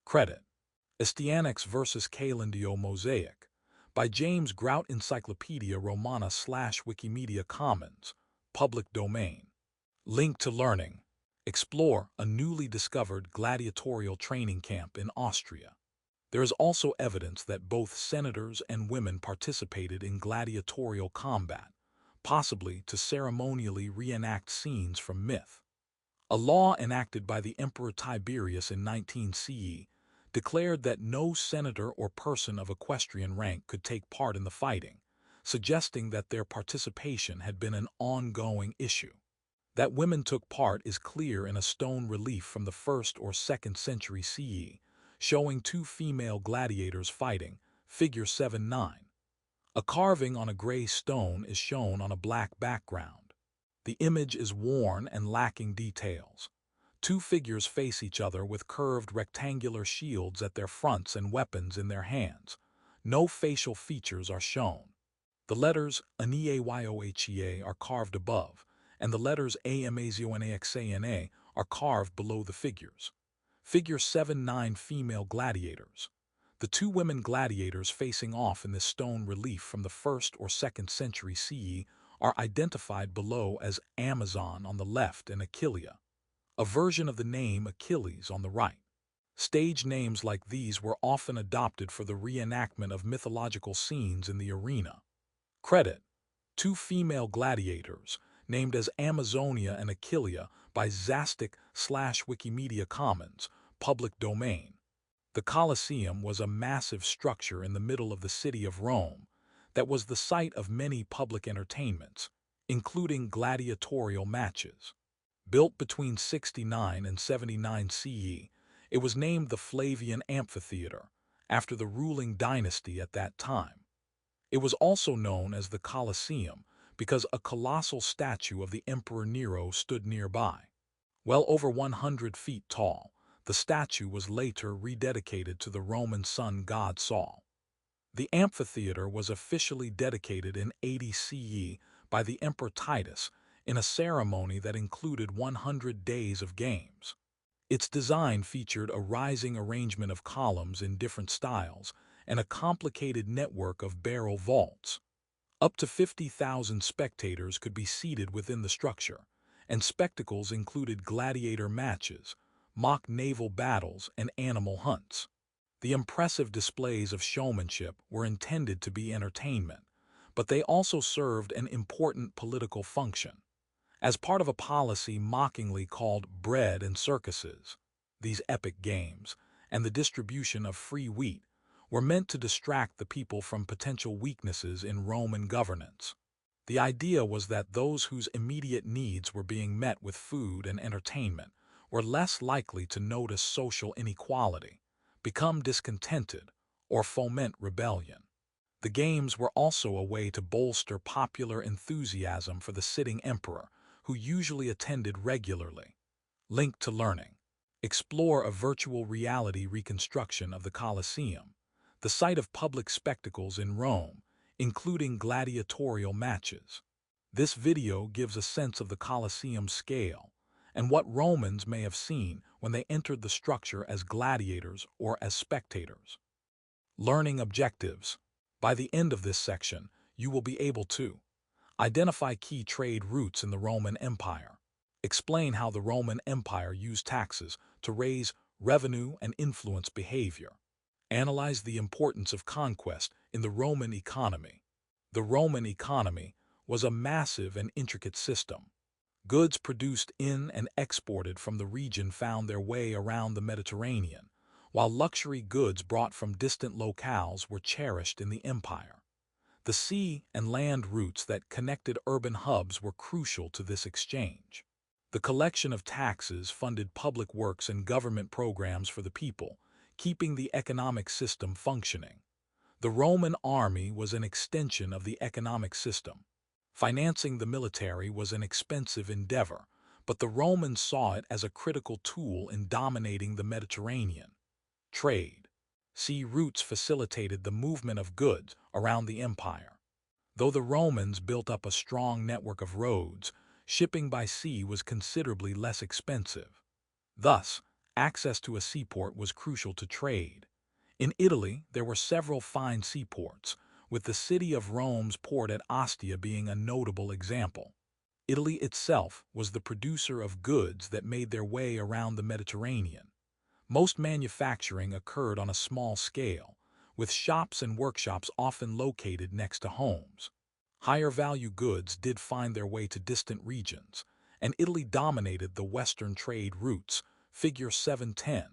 [SPEAKER 1] Credit: Astyanax vs. Caliendio Mosaic by James Grout, Encyclopedia Romana /Wikimedia Commons, public domain. Link to learning. Explore a newly discovered gladiatorial training camp in Austria. There is also evidence that both senators and women participated in gladiatorial combat, possibly to ceremonially reenact scenes from myth. A law enacted by the Emperor Tiberius in 19 CE declared that no senator or person of equestrian rank could take part in the fighting, suggesting that their participation had been an ongoing issue. That women took part is clear in a stone relief from the 1st or 2nd century CE, showing two female gladiators fighting, figure 7-9. A carving on a gray stone is shown on a black background. The image is worn and lacking details. Two figures face each other with curved rectangular shields at their fronts and weapons in their hands. No facial features are shown. The letters ANIAYOHEA are carved above, and the letters AMAZONAXANA are carved below the figures. Figure 7-9 female gladiators. The two women gladiators facing off in this stone relief from the 1st or 2nd century CE are identified below as Amazon on the left and Achillea, a version of the name Achilles on the right. Stage names like these were often adopted for the reenactment of mythological scenes in the arena. Credit: two female gladiators, named as Amazonia and Achillea by Zastic/Wikimedia Commons, public domain. The Colosseum was a massive structure in the middle of the city of Rome that was the site of many public entertainments, including gladiatorial matches. Built between 69 and 79 CE, it was named the Flavian Amphitheater, after the ruling dynasty at that time. It was also known as the Colosseum because a colossal statue of the Emperor Nero stood nearby. Well over 100 feet tall, the statue was later rededicated to the Roman sun god Sol. The amphitheater was officially dedicated in 80 CE by the Emperor Titus in a ceremony that included 100 days of games. Its design featured a rising arrangement of columns in different styles and a complicated network of barrel vaults. Up to 50,000 spectators could be seated within the structure, and spectacles included gladiator matches, mock naval battles, and animal hunts. The impressive displays of showmanship were intended to be entertainment, but they also served an important political function. As part of a policy mockingly called bread and circuses, these epic games, and the distribution of free wheat, were meant to distract the people from potential weaknesses in Roman governance. The idea was that those whose immediate needs were being met with food and entertainment were less likely to notice social inequality, become discontented, or foment rebellion. The games were also a way to bolster popular enthusiasm for the sitting emperor, who usually attended regularly. Link to learning. Explore a virtual reality reconstruction of the Colosseum, the site of public spectacles in Rome, including gladiatorial matches. This video gives a sense of the Colosseum's scale and what Romans may have seen when they entered the structure as gladiators or as spectators. Learning objectives. By the end of this section, you will be able to identify key trade routes in the Roman Empire, explain how the Roman Empire used taxes to raise revenue and influence behavior, analyze the importance of conquest in the Roman economy. The Roman economy was a massive and intricate system. Goods produced in and exported from the region found their way around the Mediterranean, while luxury goods brought from distant locales were cherished in the empire. The sea and land routes that connected urban hubs were crucial to this exchange. The collection of taxes funded public works and government programs for the people, keeping the economic system functioning. The Roman army was an extension of the economic system. Financing the military was an expensive endeavor, but the Romans saw it as a critical tool in dominating the Mediterranean. Trade. Sea routes facilitated the movement of goods around the empire. Though the Romans built up a strong network of roads, shipping by sea was considerably less expensive. Thus, access to a seaport was crucial to trade. In Italy, there were several fine seaports, with the city of Rome's port at Ostia being a notable example. Italy itself was the producer of goods that made their way around the Mediterranean. Most manufacturing occurred on a small scale, with shops and workshops often located next to homes. Higher-value goods did find their way to distant regions, and Italy dominated the western trade routes, figure 710.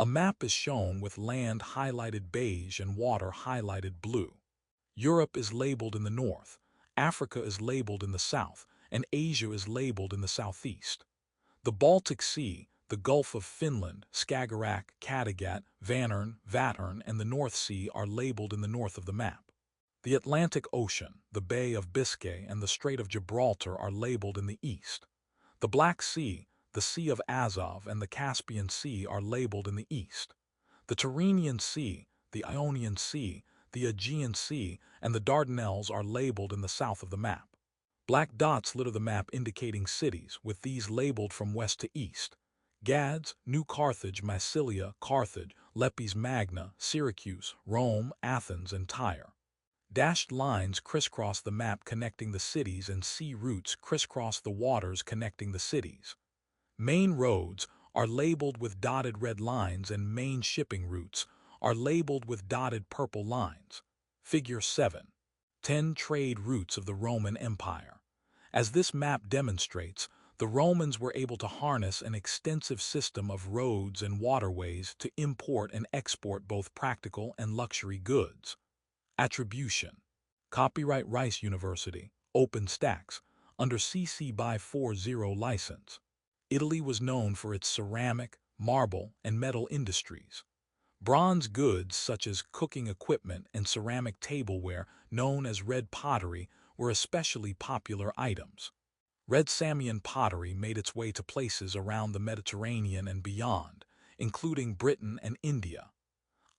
[SPEAKER 1] A map is shown with land highlighted beige and water highlighted blue. Europe is labeled in the north, Africa is labeled in the south, and Asia is labeled in the southeast. The Baltic Sea, the Gulf of Finland, Skagerrak, Kattegat, Vatern, and the North Sea are labeled in the north of the map. The Atlantic Ocean, the Bay of Biscay, and the Strait of Gibraltar are labeled in the east. The Black Sea, the Sea of Azov, and the Caspian Sea are labeled in the east. The Tyrrhenian Sea, the Ionian Sea, the Aegean Sea, and the Dardanelles are labeled in the south of the map. Black dots litter the map indicating cities, with these labeled from west to east. Gads, New Carthage, Massilia, Carthage, Lepis Magna, Syracuse, Rome, Athens, and Tyre. Dashed lines crisscross the map connecting the cities, and sea routes crisscross the waters connecting the cities. Main roads are labeled with dotted red lines, and main shipping routes are labeled with dotted purple lines. Figure 7. 10 trade routes of the Roman Empire. As this map demonstrates, the Romans were able to harness an extensive system of roads and waterways to import and export both practical and luxury goods. Attribution. Copyright Rice University, OpenStax, under CC by 40 license. Italy was known for its ceramic, marble, and metal industries. Bronze goods such as cooking equipment and ceramic tableware, known as red pottery, were especially popular items. Red Samian pottery made its way to places around the Mediterranean and beyond, including Britain and India.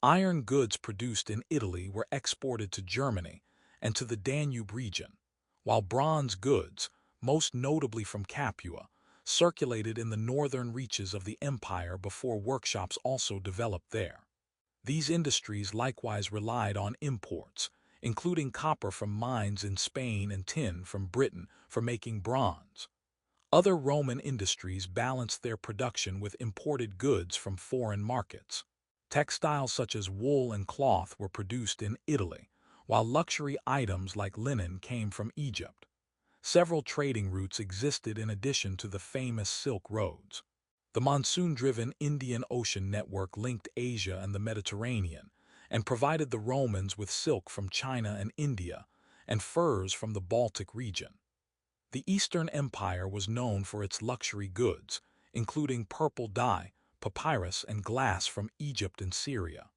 [SPEAKER 1] Iron goods produced in Italy were exported to Germany and to the Danube region, while bronze goods, most notably from Capua, circulated in the northern reaches of the empire before workshops also developed there. These industries likewise relied on imports, including copper from mines in Spain and tin from Britain for making bronze. Other Roman industries balanced their production with imported goods from foreign markets. Textiles such as wool and cloth were produced in Italy, while luxury items like linen came from Egypt. Several trading routes existed in addition to the famous Silk Roads. The monsoon-driven Indian Ocean network linked Asia and the Mediterranean, and provided the Romans with silk from China and India, and furs from the Baltic region. The Eastern Empire was known for its luxury goods, including purple dye, papyrus, and glass from Egypt and Syria.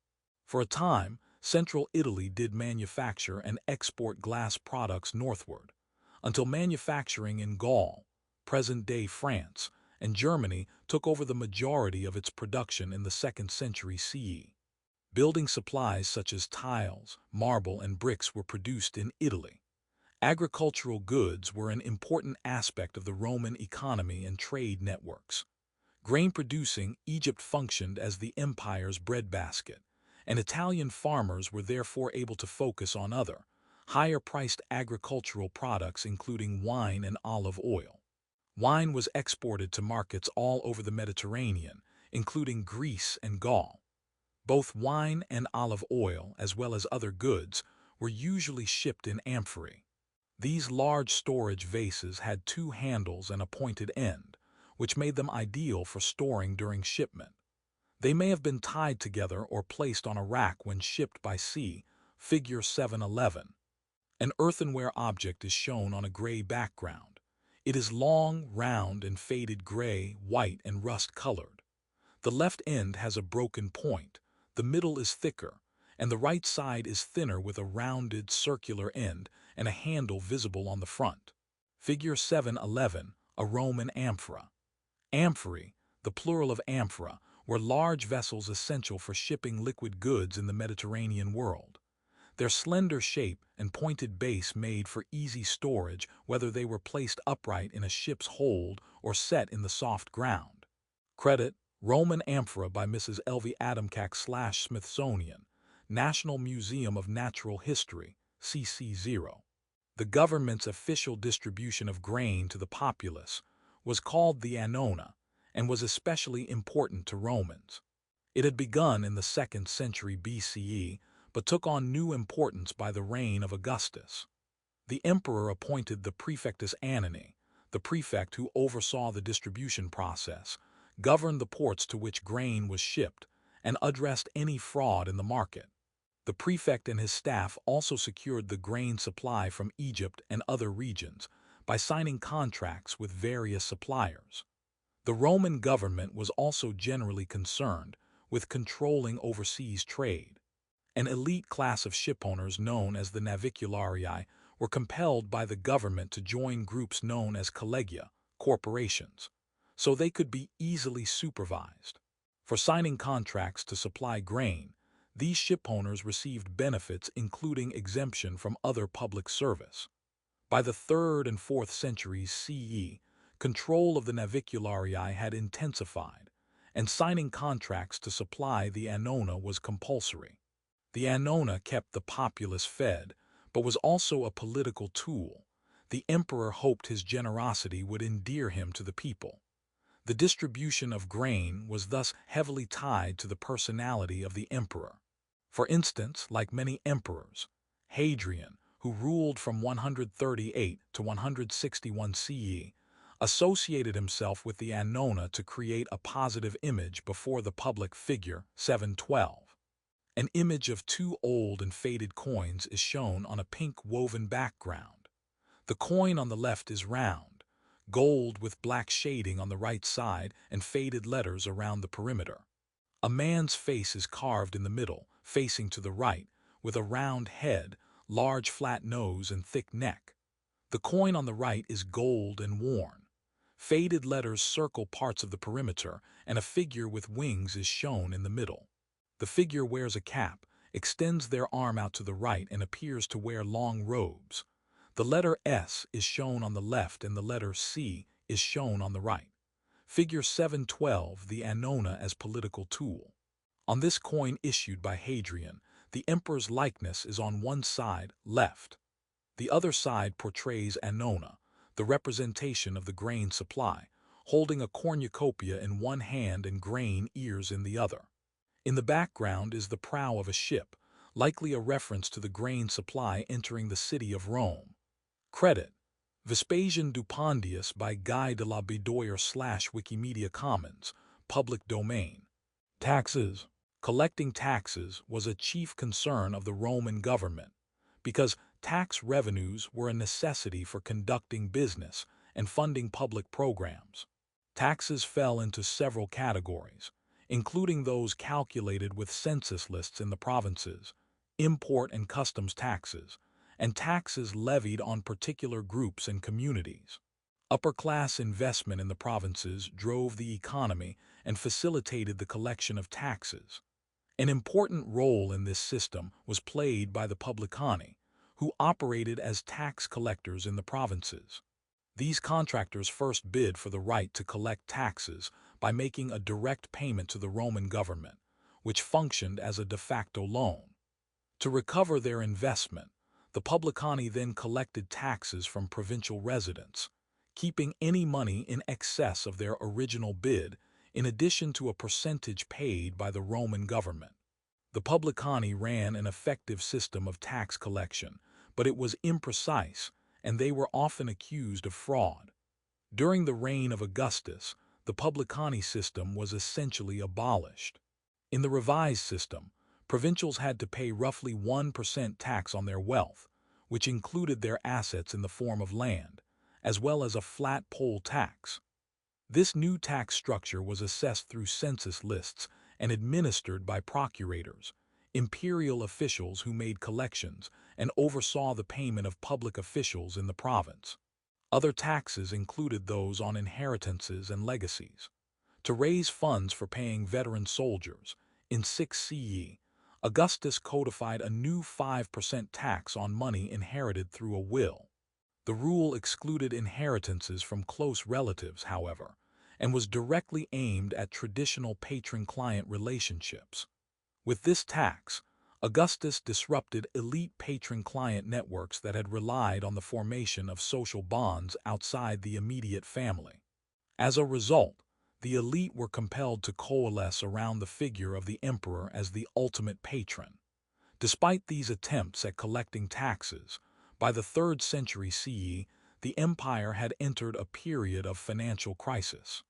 [SPEAKER 1] For a time, central Italy did manufacture and export glass products northward, until manufacturing in Gaul, present-day France, and Germany took over the majority of its production in the 2nd century CE. Building supplies such as tiles, marble, and bricks were produced in Italy. Agricultural goods were an important aspect of the Roman economy and trade networks. Grain-producing Egypt functioned as the empire's breadbasket, and Italian farmers were therefore able to focus on other, higher-priced agricultural products including wine and olive oil. Wine was exported to markets all over the Mediterranean, including Greece and Gaul. Both wine and olive oil, as well as other goods, were usually shipped in amphorae. These large storage vases had 2 handles and a pointed end, which made them ideal for storing during shipment. They may have been tied together or placed on a rack when shipped by sea, figure 711. An earthenware object is shown on a gray background. It is long, round, and faded gray, white, and rust-colored. The left end has a broken point, the middle is thicker, and the right side is thinner with a rounded, circular end and a handle visible on the front. Figure 711, a Roman amphora. Amphorae, the plural of amphora, were large vessels essential for shipping liquid goods in the Mediterranean world. Their slender shape and pointed base made for easy storage whether they were placed upright in a ship's hold or set in the soft ground. Credit, Roman Amphora by Mrs. L.V. Adamczak/Smithsonian, National Museum of Natural History, CC0. The government's official distribution of grain to the populace was called the annona and was especially important to Romans. It had begun in the 2nd century BCE, but took on new importance by the reign of Augustus. The emperor appointed the praefectus annoni, the prefect who oversaw the distribution process, governed the ports to which grain was shipped, and addressed any fraud in the market. The prefect and his staff also secured the grain supply from Egypt and other regions by signing contracts with various suppliers. The Roman government was also generally concerned with controlling overseas trade. An elite class of shipowners known as the navicularii were compelled by the government to join groups known as collegia, corporations, so they could be easily supervised. For signing contracts to supply grain, these shipowners received benefits including exemption from other public service. By the 3rd and 4th centuries CE, control of the navicularii had intensified, and signing contracts to supply the annona was compulsory. The annona kept the populace fed, but was also a political tool. The emperor hoped his generosity would endear him to the people. The distribution of grain was thus heavily tied to the personality of the emperor. For instance, like many emperors, Hadrian, who ruled from 138 to 161 CE, associated himself with the annona to create a positive image before the public figure. 712. An image of two old and faded coins is shown on a pink woven background. The coin on the left is round, gold with black shading on the right side and faded letters around the perimeter. A man's face is carved in the middle, facing to the right, with a round head, large flat nose and thick neck. The coin on the right is gold and worn. Faded letters circle parts of the perimeter, and a figure with wings is shown in the middle. The figure wears a cap, extends their arm out to the right and appears to wear long robes. The letter S is shown on the left and the letter C is shown on the right. Figure 712, the annona as political tool. On this coin issued by Hadrian, the emperor's likeness is on one side, left. The other side portrays annona, the representation of the grain supply, holding a cornucopia in one hand and grain ears in the other. In the background is the prow of a ship, likely a reference to the grain supply entering the city of Rome. Credit: Vespasian Dupondius by Guy de la Bedoyer/Wikimedia Commons, public domain. Taxes. Collecting taxes was a chief concern of the Roman government, because tax revenues were a necessity for conducting business and funding public programs. Taxes fell into several categories, including those calculated with census lists in the provinces, import and customs taxes, and taxes levied on particular groups and communities. Upper-class investment in the provinces drove the economy and facilitated the collection of taxes. An important role in this system was played by the publicani, who operated as tax collectors in the provinces. These contractors first bid for the right to collect taxes by making a direct payment to the Roman government, which functioned as a de facto loan. To recover their investment, the publicani then collected taxes from provincial residents, keeping any money in excess of their original bid in addition to a percentage paid by the Roman government. The publicani ran an effective system of tax collection, but it was imprecise, and they were often accused of fraud. During the reign of Augustus, the publicani system was essentially abolished. In the revised system, provincials had to pay roughly 1% tax on their wealth, which included their assets in the form of land, as well as a flat poll tax. This new tax structure was assessed through census lists and administered by procurators, imperial officials who made collections and oversaw the payment of public officials in the province. Other taxes included those on inheritances and legacies. To raise funds for paying veteran soldiers, in 6 CE, Augustus codified a new 5% tax on money inherited through a will. The rule excluded inheritances from close relatives, however, and was directly aimed at traditional patron-client relationships. With this tax, Augustus disrupted elite patron-client networks that had relied on the formation of social bonds outside the immediate family. As a result, the elite were compelled to coalesce around the figure of the emperor as the ultimate patron. Despite these attempts at collecting taxes, by the 3rd century CE, the empire had entered a period of financial crisis.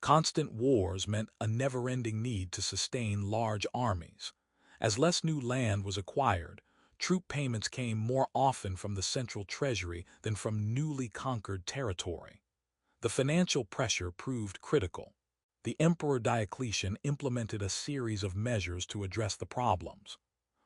[SPEAKER 1] Constant wars meant a never-ending need to sustain large armies. As less new land was acquired, troop payments came more often from the central treasury than from newly conquered territory. The financial pressure proved critical. The Emperor Diocletian implemented a series of measures to address the problems.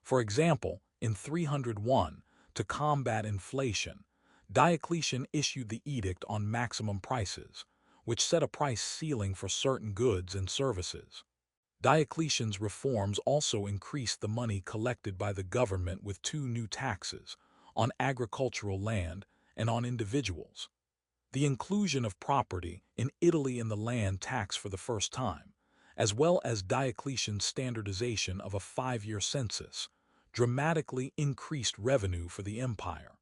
[SPEAKER 1] For example, in 301, to combat inflation, Diocletian issued the Edict on Maximum Prices, which set a price ceiling for certain goods and services. Diocletian's reforms also increased the money collected by the government with two new taxes, on agricultural land and on individuals. The inclusion of property in Italy in the land tax for the first time, as well as Diocletian's standardization of a 5-year census, dramatically increased revenue for the empire.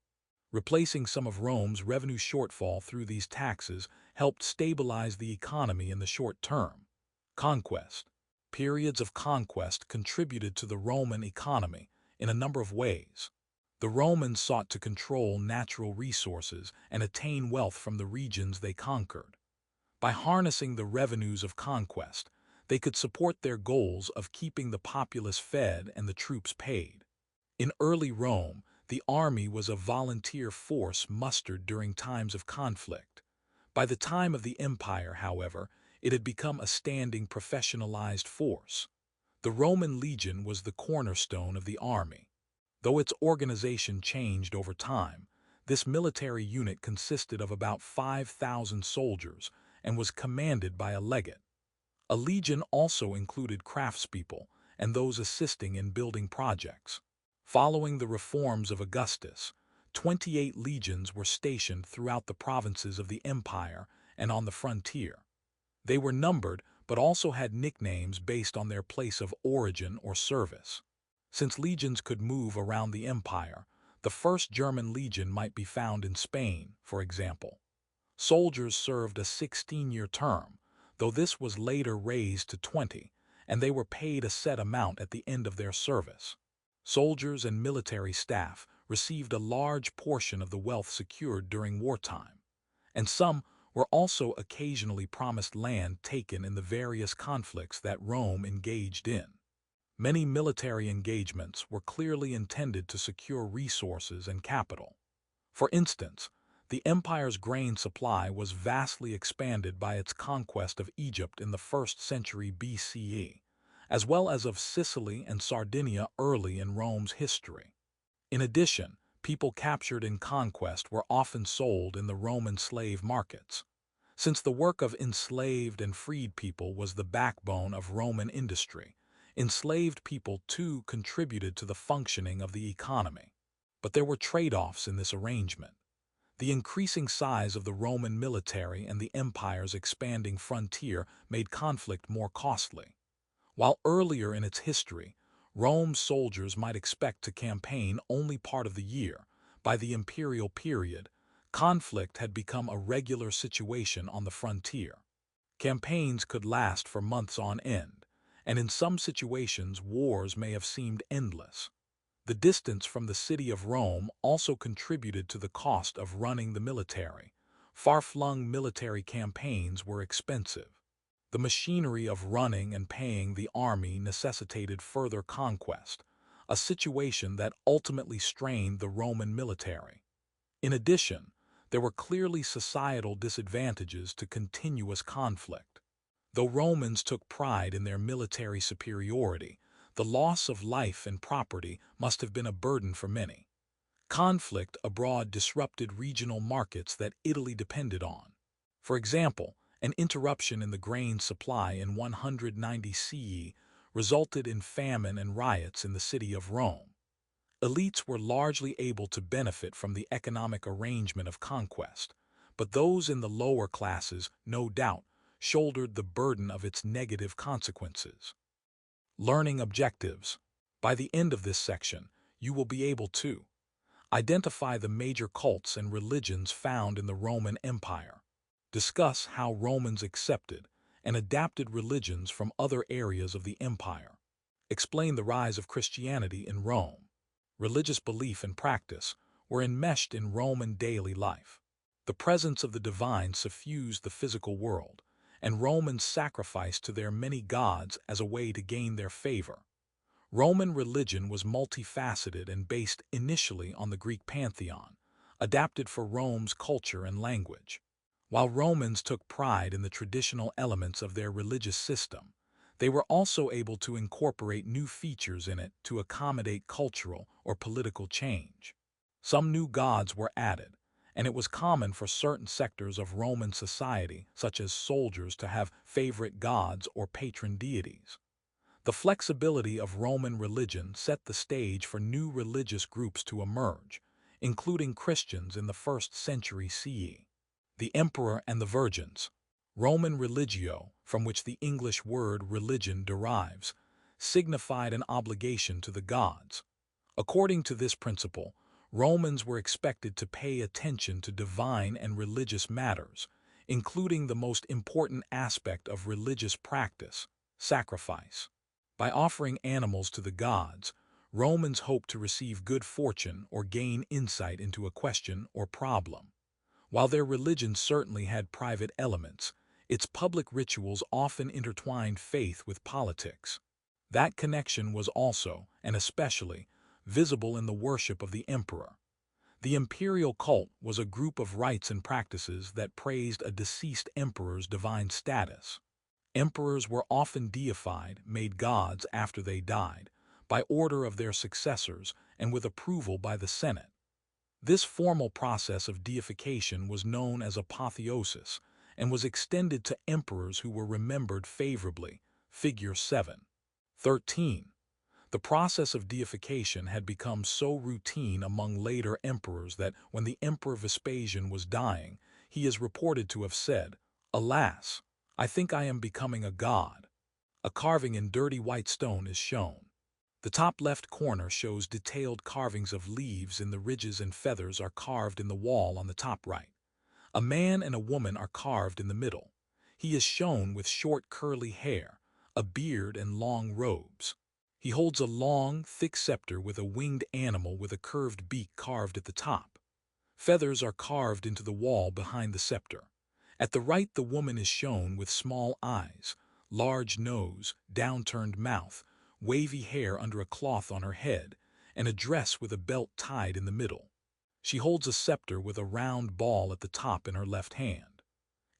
[SPEAKER 1] Replacing some of Rome's revenue shortfall through these taxes helped stabilize the economy in the short term. Conquest. Periods of conquest contributed to the Roman economy in a number of ways. The Romans sought to control natural resources and attain wealth from the regions they conquered. By harnessing the revenues of conquest, they could support their goals of keeping the populace fed and the troops paid. In early Rome, the army was a volunteer force mustered during times of conflict. By the time of the empire, however, it had become a standing professionalized force. The Roman legion was the cornerstone of the army. Though its organization changed over time, this military unit consisted of about 5,000 soldiers and was commanded by a legate. A legion also included craftspeople and those assisting in building projects. Following the reforms of Augustus, 28 legions were stationed throughout the provinces of the empire and on the frontier. They were numbered but also had nicknames based on their place of origin or service. Since legions could move around the empire, the first German legion might be found in Spain, for example. Soldiers served a 16-year term, though this was later raised to 20, and they were paid a set amount at the end of their service. Soldiers and military staff received a large portion of the wealth secured during wartime, and some were also occasionally promised land taken in the various conflicts that Rome engaged in. Many military engagements were clearly intended to secure resources and capital. For instance, the empire's grain supply was vastly expanded by its conquest of Egypt in the 1st century BCE, as well as of Sicily and Sardinia early in Rome's history. In addition, people captured in conquest were often sold in the Roman slave markets. Since the work of enslaved and freed people was the backbone of Roman industry, enslaved people too contributed to the functioning of the economy. But there were trade-offs in this arrangement. The increasing size of the Roman military and the empire's expanding frontier made conflict more costly. While earlier in its history, Rome's soldiers might expect to campaign only part of the year, by the imperial period, conflict had become a regular situation on the frontier. Campaigns could last for months on end, and in some situations wars may have seemed endless. The distance from the city of Rome also contributed to the cost of running the military. Far-flung military campaigns were expensive. The machinery of running and paying the army necessitated further conquest, a situation that ultimately strained the Roman military. In addition, there were clearly societal disadvantages to continuous conflict. Though Romans took pride in their military superiority, the loss of life and property must have been a burden for many. Conflict abroad disrupted regional markets that Italy depended on. For example, an interruption in the grain supply in 190 CE resulted in famine and riots in the city of Rome. Elites were largely able to benefit from the economic arrangement of conquest, but those in the lower classes, no doubt, shouldered the burden of its negative consequences. Learning objectives. By the end of this section, you will be able to identify the major cults and religions found in the Roman Empire. Discuss how Romans accepted and adapted religions from other areas of the empire. Explain the rise of Christianity in Rome. Religious belief and practice were enmeshed in Roman daily life. The presence of the divine suffused the physical world, and Romans sacrificed to their many gods as a way to gain their favor. Roman religion was multifaceted and based initially on the Greek pantheon, adapted for Rome's culture and language. While Romans took pride in the traditional elements of their religious system, they were also able to incorporate new features in it to accommodate cultural or political change. Some new gods were added, and it was common for certain sectors of Roman society, such as soldiers, to have favorite gods or patron deities. The flexibility of Roman religion set the stage for new religious groups to emerge, including Christians in the 1st century CE. The Emperor and the Virgins. Roman religio, from which the English word religion derives, signified an obligation to the gods. According to this principle, Romans were expected to pay attention to divine and religious matters, including the most important aspect of religious practice, sacrifice. By offering animals to the gods, Romans hoped to receive good fortune or gain insight into a question or problem. While their religion certainly had private elements, its public rituals often intertwined faith with politics. That connection was also, and especially, visible in the worship of the emperor. The imperial cult was a group of rites and practices that praised a deceased emperor's divine status. Emperors were often deified, made gods after they died, by order of their successors and with approval by the Senate. This formal process of deification was known as apotheosis and was extended to emperors who were remembered favorably, figure 7. 13. The process of deification had become so routine among later emperors that when the Emperor Vespasian was dying, he is reported to have said, "Alas, I think I am becoming a god." A carving in dirty white stone is shown. The top left corner shows detailed carvings of leaves, and the ridges and feathers are carved in the wall on the top right. A man and a woman are carved in the middle. He is shown with short curly hair, a beard and long robes. He holds a long, thick scepter with a winged animal with a curved beak carved at the top. Feathers are carved into the wall behind the scepter. At the right, the woman is shown with small eyes, large nose, downturned mouth, wavy hair under a cloth on her head, and a dress with a belt tied in the middle. She holds a scepter with a round ball at the top in her left hand.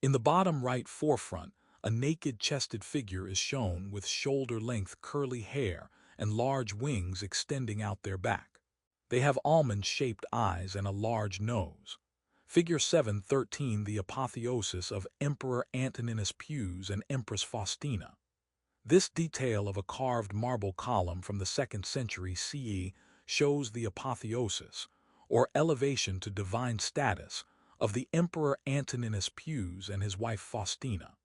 [SPEAKER 1] In the bottom right forefront, a naked-chested figure is shown with shoulder-length curly hair and large wings extending out their back. They have almond-shaped eyes and a large nose. Figure 713, the apotheosis of Emperor Antoninus Pius and Empress Faustina. This detail of a carved marble column from the 2nd century CE shows the apotheosis, or elevation to divine status, of the Emperor Antoninus Pius and his wife Faustina.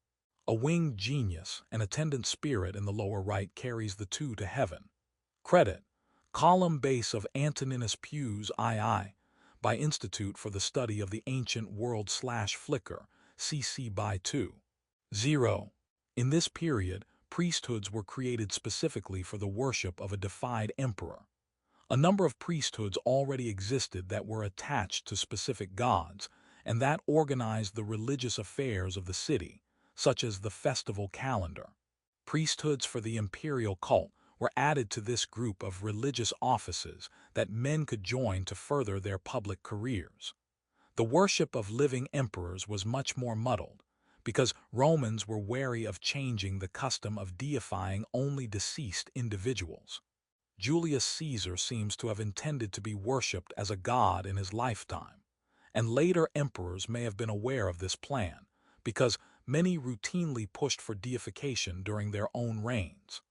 [SPEAKER 1] A winged genius, an attendant spirit in the lower right, carries the two to heaven. Credit: Column base of Antoninus Pius II, by Institute for the Study of the Ancient World / Flickr, CC by 2. 0. In this period, priesthoods were created specifically for the worship of a deified emperor. A number of priesthoods already existed that were attached to specific gods and that organized the religious affairs of the city, such as the festival calendar. Priesthoods for the imperial cult were added to this group of religious offices that men could join to further their public careers. The worship of living emperors was much more muddled, because Romans were wary of changing the custom of deifying only deceased individuals. Julius Caesar seems to have intended to be worshipped as a god in his lifetime, and later emperors may have been aware of this plan, because many routinely pushed for deification during their own reigns.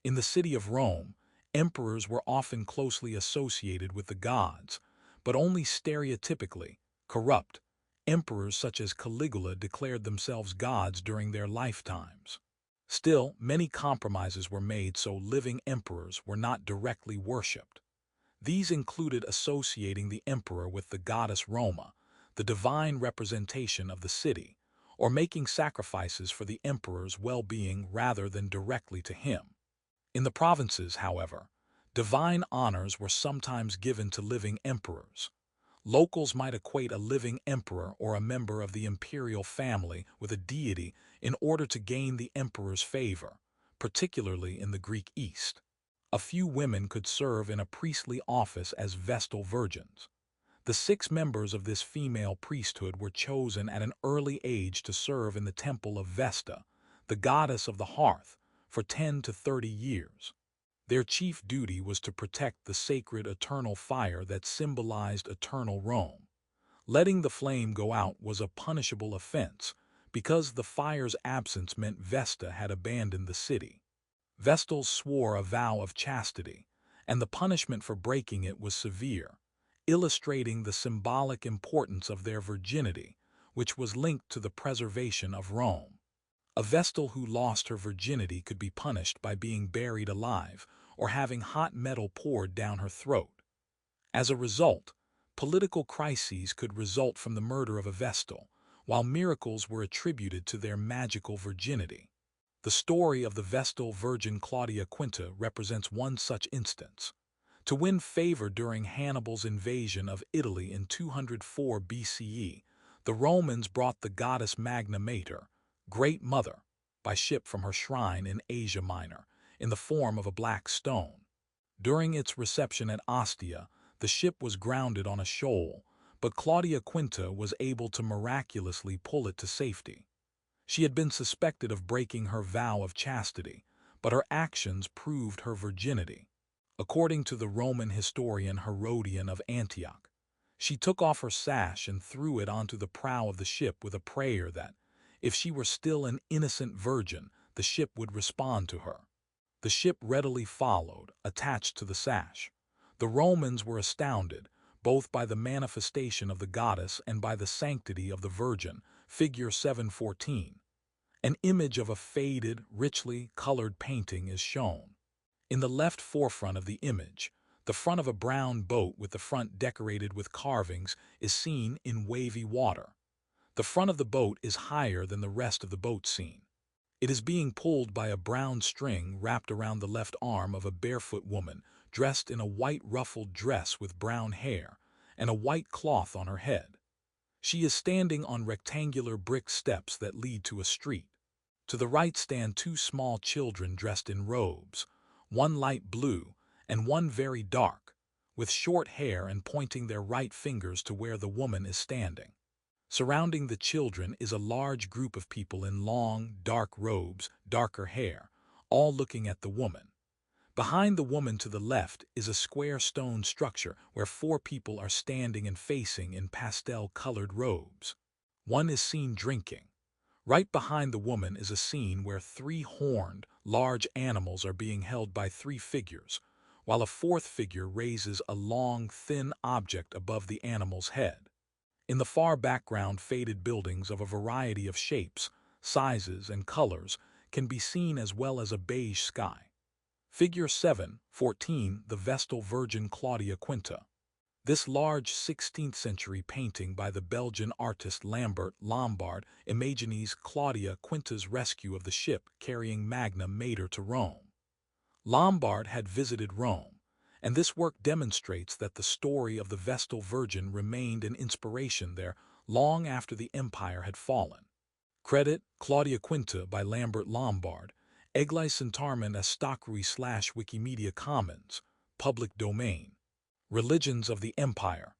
[SPEAKER 1] In the city of Rome, emperors were often closely associated with the gods, but only stereotypically corrupt. Emperors such as Caligula declared themselves gods during their lifetimes. Still, many compromises were made so living emperors were not directly worshipped. These included associating the emperor with the goddess Roma, the divine representation of the city, or making sacrifices for the emperor's well-being rather than directly to him. In the provinces, however, divine honors were sometimes given to living emperors. Locals might equate a living emperor or a member of the imperial family with a deity in order to gain the emperor's favor, particularly in the Greek East. A few women could serve in a priestly office as Vestal virgins. The 6 members of this female priesthood were chosen at an early age to serve in the temple of Vesta, the goddess of the hearth, for 10 to 30 years. Their chief duty was to protect the sacred eternal fire that symbolized eternal Rome. Letting the flame go out was a punishable offense because the fire's absence meant Vesta had abandoned the city. Vestals swore a vow of chastity, and the punishment for breaking it was severe, illustrating the symbolic importance of their virginity, which was linked to the preservation of Rome. A Vestal who lost her virginity could be punished by being buried alive or having hot metal poured down her throat. As a result, political crises could result from the murder of a Vestal, while miracles were attributed to their magical virginity. The story of the Vestal Virgin Claudia Quinta represents one such instance. To win favor during Hannibal's invasion of Italy in 204 BCE, the Romans brought the goddess Magna Mater, Great Mother, by ship from her shrine in Asia Minor, in the form of a black stone. During its reception at Ostia, the ship was grounded on a shoal, but Claudia Quinta was able to miraculously pull it to safety. She had been suspected of breaking her vow of chastity, but her actions proved her virginity. According to the Roman historian Herodian of Antioch, she took off her sash and threw it onto the prow of the ship with a prayer that, if she were still an innocent virgin, the ship would respond to her. The ship readily followed, attached to the sash. The Romans were astounded, both by the manifestation of the goddess and by the sanctity of the Virgin, figure 714. An image of a faded, richly colored painting is shown. In the left forefront of the image, the front of a brown boat with the front decorated with carvings is seen in wavy water. The front of the boat is higher than the rest of the boat scene. It is being pulled by a brown string wrapped around the left arm of a barefoot woman dressed in a white ruffled dress with brown hair and a white cloth on her head. She is standing on rectangular brick steps that lead to a street. To the right stand 2 small children dressed in robes, one light blue and one very dark, with short hair and pointing their right fingers to where the woman is standing. Surrounding the children is a large group of people in long, dark robes, darker hair, all looking at the woman. Behind the woman to the left is a square stone structure where 4 people are standing and facing in pastel-colored robes. One is seen drinking. Right behind the woman is a scene where 3 horned, large animals are being held by 3 figures, while a 4th figure raises a long, thin object above the animal's head. In the far background, faded buildings of a variety of shapes, sizes, and colors can be seen as well as a beige sky. Figure 714, the Vestal Virgin Claudia Quinta. This large 16th-century painting by the Belgian artist Lambert Lombard imagines Claudia Quinta's rescue of the ship carrying Magna Mater to Rome. Lombard had visited Rome, and this work demonstrates that the story of the Vestal Virgin remained an inspiration there long after the empire had fallen. Credit Claudia Quinta by Lambert Lombard, Eglissentarmen Wikimedia Commons, public domain. Religions of the Empire.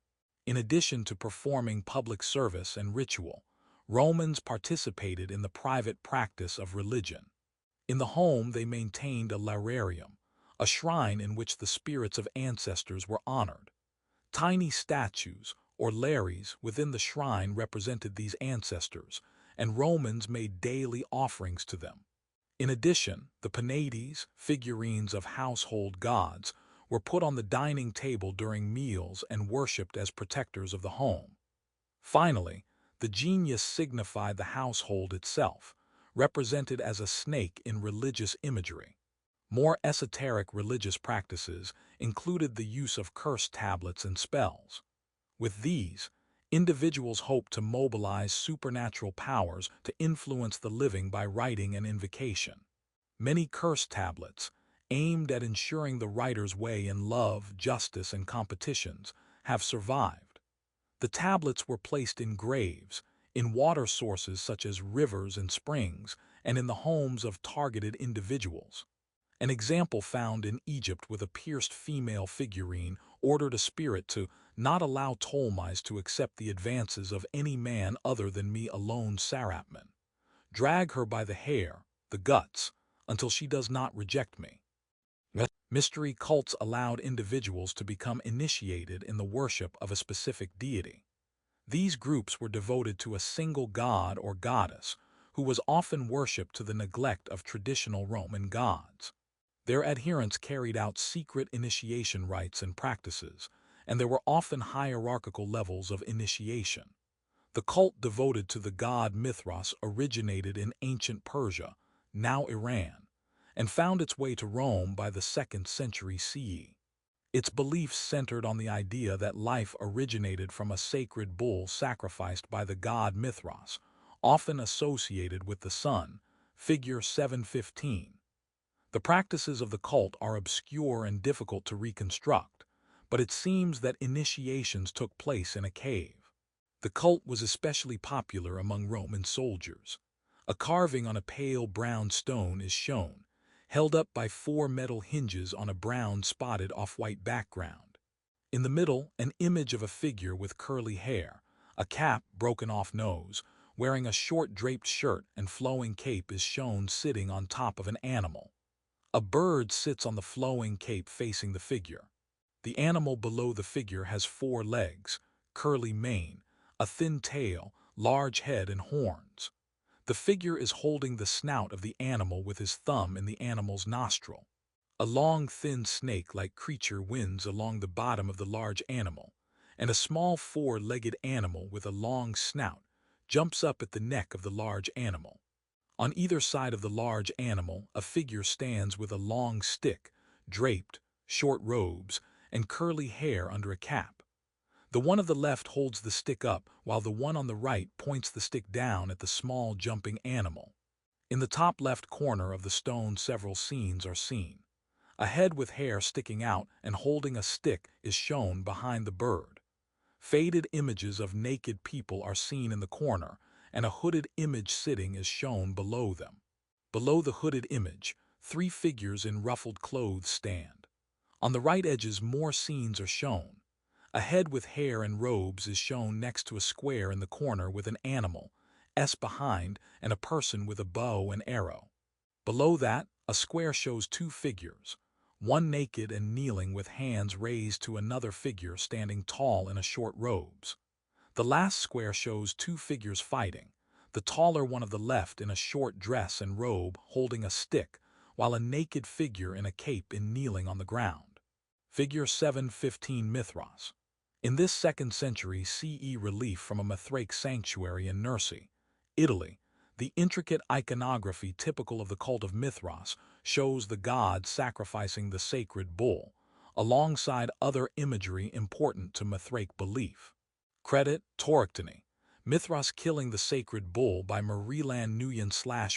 [SPEAKER 1] In addition to performing public service and ritual, Romans participated in the private practice of religion. In the home, they maintained a lararium, a shrine in which the spirits of ancestors were honored. Tiny statues, or lares, within the shrine represented these ancestors, and Romans made daily offerings to them. In addition, the Penates, figurines of household gods, were put on the dining table during meals and worshipped as protectors of the home. Finally, the genius signified the household itself, represented as a snake in religious imagery. More esoteric religious practices included the use of curse tablets and spells. With these, individuals hoped to mobilize supernatural powers to influence the living by writing an invocation. Many curse tablets, aimed at ensuring the writer's way in love, justice, and competitions, have survived. The tablets were placed in graves, in water sources such as rivers and springs, and in the homes of targeted individuals. An example found in Egypt with a pierced female figurine ordered a spirit to not allow Ptolemies to accept the advances of any man other than me alone, Sarapman. Drag her by the hair, the guts, until she does not reject me. Mystery cults allowed individuals to become initiated in the worship of a specific deity. These groups were devoted to a single god or goddess, who was often worshipped to the neglect of traditional Roman gods. Their adherents carried out secret initiation rites and practices, and there were often hierarchical levels of initiation. The cult devoted to the god Mithras originated in ancient Persia, now Iran, and found its way to Rome by the 2nd century CE. Its beliefs centered on the idea that life originated from a sacred bull sacrificed by the god Mithras, often associated with the sun, figure 715. The practices of the cult are obscure and difficult to reconstruct, but it seems that initiations took place in a cave. The cult was especially popular among Roman soldiers. A carving on a pale brown stone is shown, held up by 4 metal hinges on a brown spotted off-white background. In the middle, an image of a figure with curly hair, a cap, broken off nose, wearing a short draped shirt and flowing cape is shown sitting on top of an animal. A bird sits on the flowing cape facing the figure. The animal below the figure has 4 legs, curly mane, a thin tail, large head and horns. The figure is holding the snout of the animal with his thumb in the animal's nostril. A long, thin snake-like creature winds along the bottom of the large animal, and a small 4-legged animal with a long snout jumps up at the neck of the large animal. On either side of the large animal, a figure stands with a long stick, draped, short robes, and curly hair under a cap. The one of the left holds the stick up, while the one on the right points the stick down at the small jumping animal. In the top left corner of the stone several scenes are seen. A head with hair sticking out and holding a stick is shown behind the bird. Faded images of naked people are seen in the corner, and a hooded image sitting is shown below them. Below the hooded image, 3 figures in ruffled clothes stand. On the right edges more scenes are shown. A head with hair and robes is shown next to a square in the corner with an animal, S behind, and a person with a bow and arrow. Below that, a square shows 2 figures, one naked and kneeling with hands raised to another figure standing tall in a short robes. The last square shows 2 figures fighting, the taller one of the left in a short dress and robe holding a stick, while a naked figure in a cape is kneeling on the ground. Figure 715 Mithras. In this 2nd century CE relief from a Mithraic sanctuary in Nursi, Italy, the intricate iconography typical of the cult of Mithras shows the god sacrificing the sacred bull, alongside other imagery important to Mithraic belief. Credit, Torictony. Mithras killing the sacred bull by Marilan Nguyen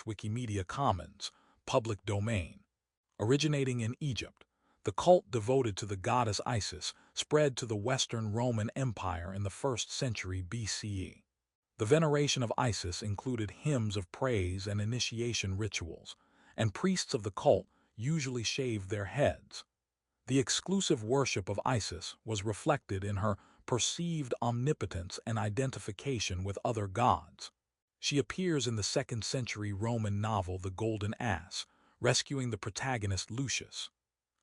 [SPEAKER 1] / Wikimedia Commons, public domain. Originating in Egypt, the cult devoted to the goddess Isis spread to the Western Roman Empire in the 1st century BCE. The veneration of Isis included hymns of praise and initiation rituals, and priests of the cult usually shaved their heads. The exclusive worship of Isis was reflected in her perceived omnipotence and identification with other gods. She appears in the 2nd century Roman novel The Golden Ass, rescuing the protagonist Lucius.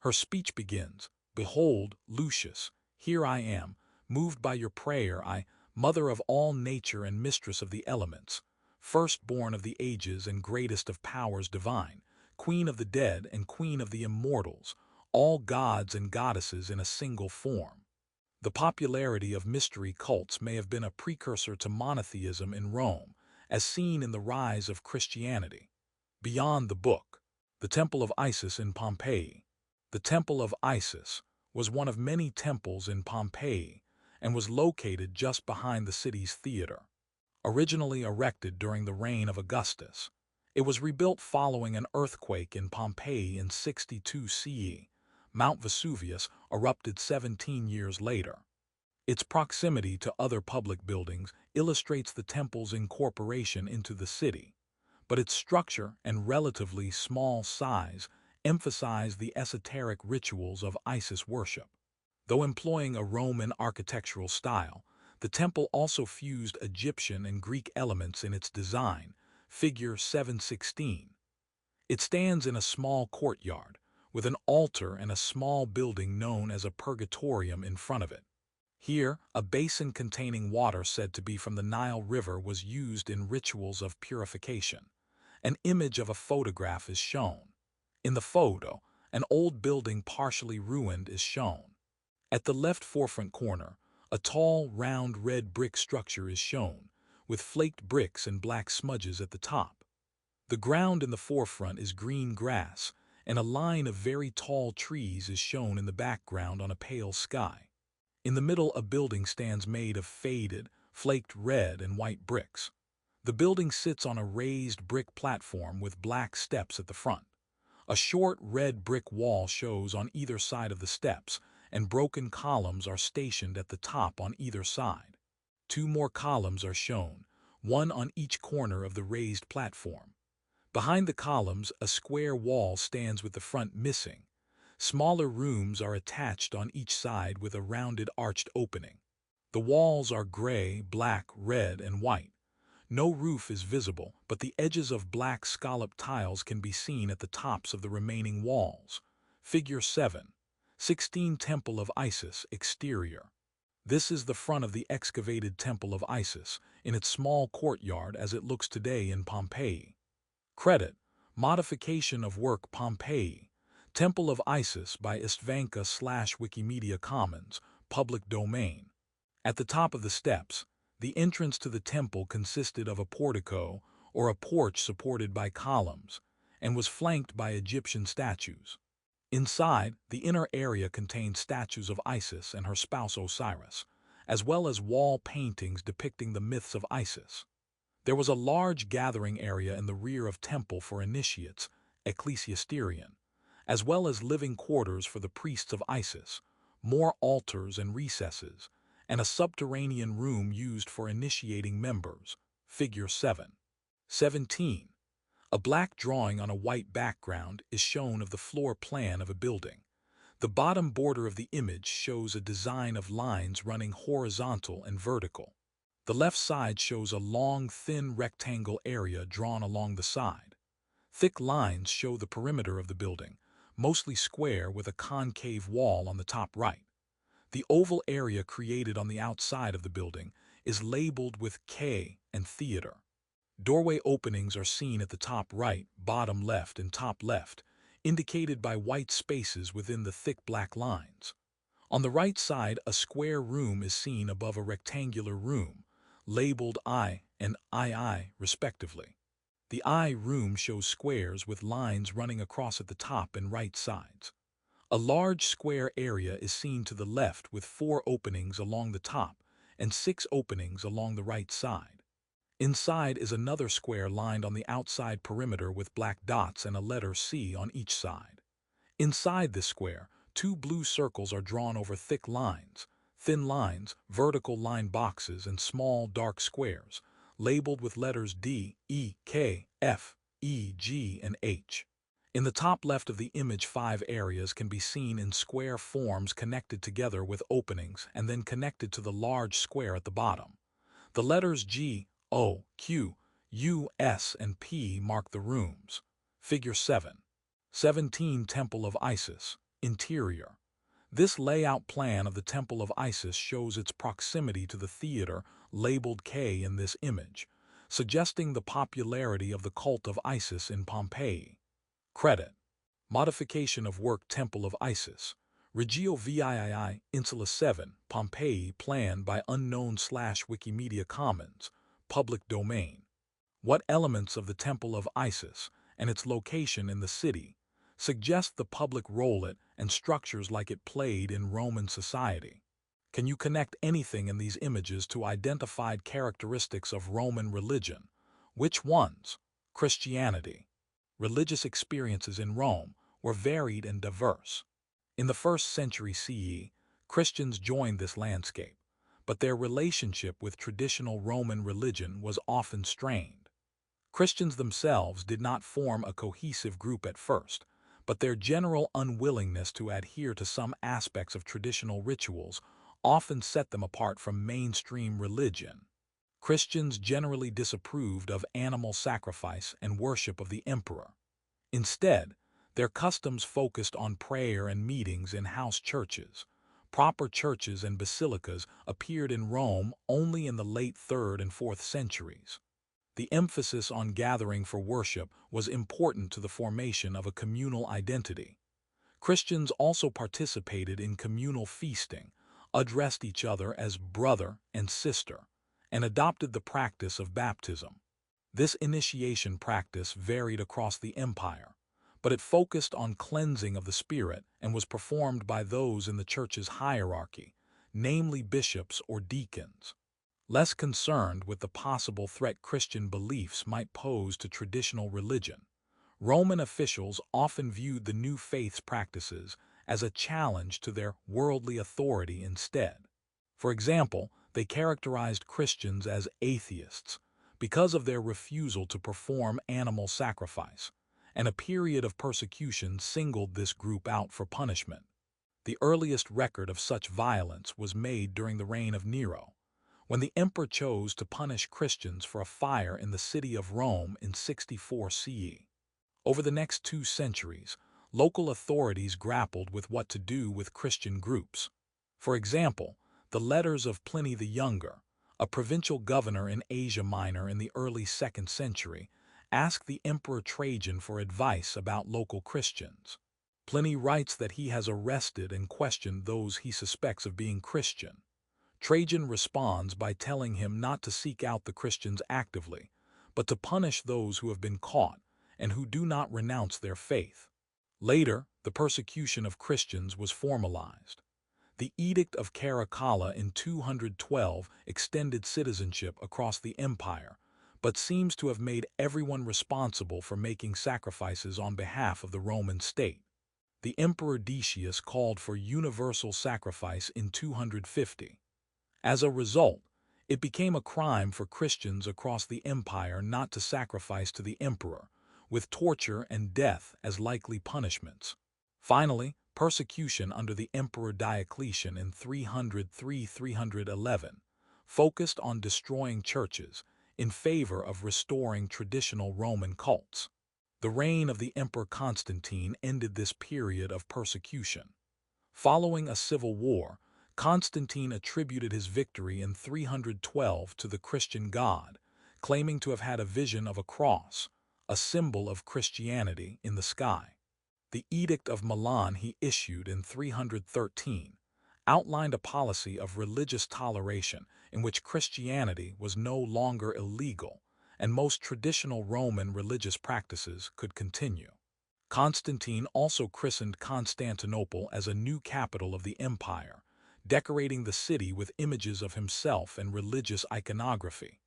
[SPEAKER 1] Her speech begins, "Behold, Lucius, here I am, moved by your prayer, I, mother of all nature and mistress of the elements, firstborn of the ages and greatest of powers divine, queen of the dead and queen of the immortals, all gods and goddesses in a single form." The popularity of mystery cults may have been a precursor to monotheism in Rome, as seen in the rise of Christianity. Beyond the book, the Temple of Isis in Pompeii. The Temple of Isis was one of many temples in Pompeii and was located just behind the city's theater. Originally erected during the reign of Augustus, it was rebuilt following an earthquake in Pompeii in 62 CE. Mount Vesuvius erupted 17 years later. Its proximity to other public buildings illustrates the temple's incorporation into the city, but its structure and relatively small size emphasize the esoteric rituals of Isis worship. Though employing a Roman architectural style, the temple also fused Egyptian and Greek elements in its design, figure 716. It stands in a small courtyard, with an altar and a small building known as a purgatorium in front of it. Here, a basin containing water said to be from the Nile River was used in rituals of purification. An image of a photograph is shown. In the photo, an old building partially ruined is shown. At the left forefront corner, a tall, round red brick structure is shown, with flaked bricks and black smudges at the top. The ground in the forefront is green grass, and a line of very tall trees is shown in the background on a pale sky. In the middle, a building stands made of faded, flaked red and white bricks. The building sits on a raised brick platform with black steps at the front. A short red brick wall shows on either side of the steps, and broken columns are stationed at the top on either side. Two more columns are shown, one on each corner of the raised platform. Behind the columns, a square wall stands with the front missing. Smaller rooms are attached on each side with a rounded arched opening. The walls are gray, black, red, and white. No roof is visible, but the edges of black scalloped tiles can be seen at the tops of the remaining walls. Figure 7. 16 Temple of Isis, exterior. This is the front of the excavated Temple of Isis, in its small courtyard as it looks today in Pompeii. Credit: Modification of work Pompeii. Temple of Isis by Istvanka/Wikimedia Commons, public domain. At the top of the steps, the entrance to the temple consisted of a portico, or a porch supported by columns, and was flanked by Egyptian statues. Inside, the inner area contained statues of Isis and her spouse Osiris, as well as wall paintings depicting the myths of Isis. There was a large gathering area in the rear of temple for initiates, ecclesiasterion, as well as living quarters for the priests of Isis, more altars and recesses, and a subterranean room used for initiating members, figure 7. 17. A black drawing on a white background is shown of the floor plan of a building. The bottom border of the image shows a design of lines running horizontal and vertical. The left side shows a long, thin rectangle area drawn along the side. Thick lines show the perimeter of the building, mostly square with a concave wall on the top right. The oval area created on the outside of the building is labeled with K and theater. Doorway openings are seen at the top right, bottom left, and top left, indicated by white spaces within the thick black lines. On the right side, a square room is seen above a rectangular room, labeled I and II, respectively. The I room shows squares with lines running across at the top and right sides. A large square area is seen to the left with 4 openings along the top and 6 openings along the right side. Inside is another square lined on the outside perimeter with black dots and a letter C on each side. Inside this square, 2 blue circles are drawn over thick lines, thin lines, vertical line boxes, and small dark squares, labeled with letters D, E, K, F, E, G, and H. In the top left of the image, 5 areas can be seen in square forms connected together with openings and then connected to the large square at the bottom. The letters G, O, Q, U, S, and P mark the rooms. Figure 7. 17 Temple of Isis, interior. This layout plan of the Temple of Isis shows its proximity to the theater labeled K in this image, suggesting the popularity of the cult of Isis in Pompeii. Credit: Modification of work Temple of Isis, Regio VIII, Insula 7, Pompeii, plan by unknown/Wikimedia Commons, public domain. What elements of the Temple of Isis and its location in the city suggest the public role it and structures like it played in Roman society? Can you connect anything in these images to identified characteristics of Roman religion? Which ones? Christianity. Religious experiences in Rome were varied and diverse. In the 1st century CE, Christians joined this landscape. but their relationship with traditional Roman religion was often strained. Christians themselves did not form a cohesive group at first, but their general unwillingness to adhere to some aspects of traditional rituals often set them apart from mainstream religion. Christians generally disapproved of animal sacrifice and worship of the emperor. Instead, their customs focused on prayer and meetings in house churches. Proper churches and basilicas appeared in Rome only in the late 3rd and 4th centuries. The emphasis on gathering for worship was important to the formation of a communal identity. Christians also participated in communal feasting, addressed each other as brother and sister, and adopted the practice of baptism. This initiation practice varied across the empire, but it focused on cleansing of the spirit and was performed by those in the church's hierarchy, namely bishops or deacons. Less concerned with the possible threat Christian beliefs might pose to traditional religion, Roman officials often viewed the new faith's practices as a challenge to their worldly authority instead. For example, they characterized Christians as atheists because of their refusal to perform animal sacrifice, and a period of persecution singled this group out for punishment. The earliest record of such violence was made during the reign of Nero, when the emperor chose to punish Christians for a fire in the city of Rome in 64 CE. Over the next 2 centuries, local authorities grappled with what to do with Christian groups. For example, the letters of Pliny the Younger, a provincial governor in Asia Minor in the early 2nd century, asked the Emperor Trajan for advice about local Christians. Pliny writes that he has arrested and questioned those he suspects of being Christian. Trajan responds by telling him not to seek out the Christians actively, but to punish those who have been caught and who do not renounce their faith. Later, the persecution of Christians was formalized. The Edict of Caracalla in 212 extended citizenship across the empire, but seems to have made everyone responsible for making sacrifices on behalf of the Roman state. The Emperor Decius called for universal sacrifice in 250. As a result, it became a crime for Christians across the empire not to sacrifice to the emperor, with torture and death as likely punishments. Finally, persecution under the Emperor Diocletian in 303–311 focused on destroying churches in favor of restoring traditional Roman cults. The reign of the Emperor Constantine ended this period of persecution. Following a civil war, Constantine attributed his victory in 312 to the Christian God, claiming to have had a vision of a cross, a symbol of Christianity, in the sky. The Edict of Milan he issued in 313 outlined a policy of religious toleration in which Christianity was no longer illegal, and most traditional Roman religious practices could continue. Constantine also christened Constantinople as a new capital of the empire, decorating the city with images of himself and religious iconography.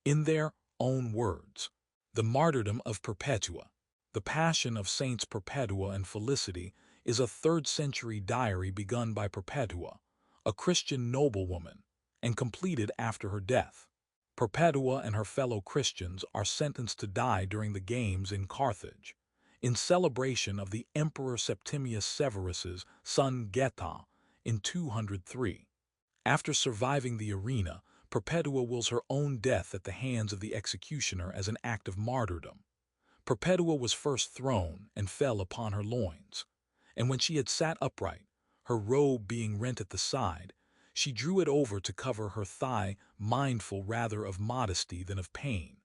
[SPEAKER 1] In their own words, the martyrdom of Perpetua, the Passion of Saints Perpetua and Felicity, is a 3rd-century diary begun by Perpetua, a Christian noblewoman, and completed after her death. Perpetua and her fellow Christians are sentenced to die during the games in Carthage, in celebration of the Emperor Septimius Severus's son Geta in 203. After surviving the arena, Perpetua wills her own death at the hands of the executioner as an act of martyrdom. Perpetua was first thrown and fell upon her loins, and when she had sat upright, her robe being rent at the side, she drew it over to cover her thigh, mindful rather of modesty than of pain.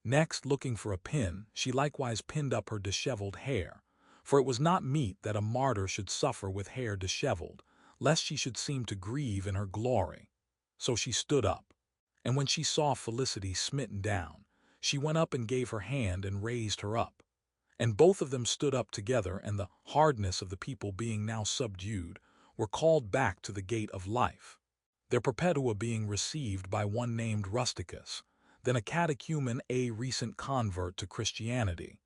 [SPEAKER 1] Next, looking for a pin, she likewise pinned up her disheveled hair, for it was not meet that a martyr should suffer with hair disheveled, lest she should seem to grieve in her glory. So she stood up, and when she saw Felicity smitten down, she went up and gave her hand and raised her up. And both of them stood up together, and the hardness of the people being now subdued, were called back to the gate of life, their Perpetua being received by one named Rusticus, then a catechumen, a recent convert to Christianity,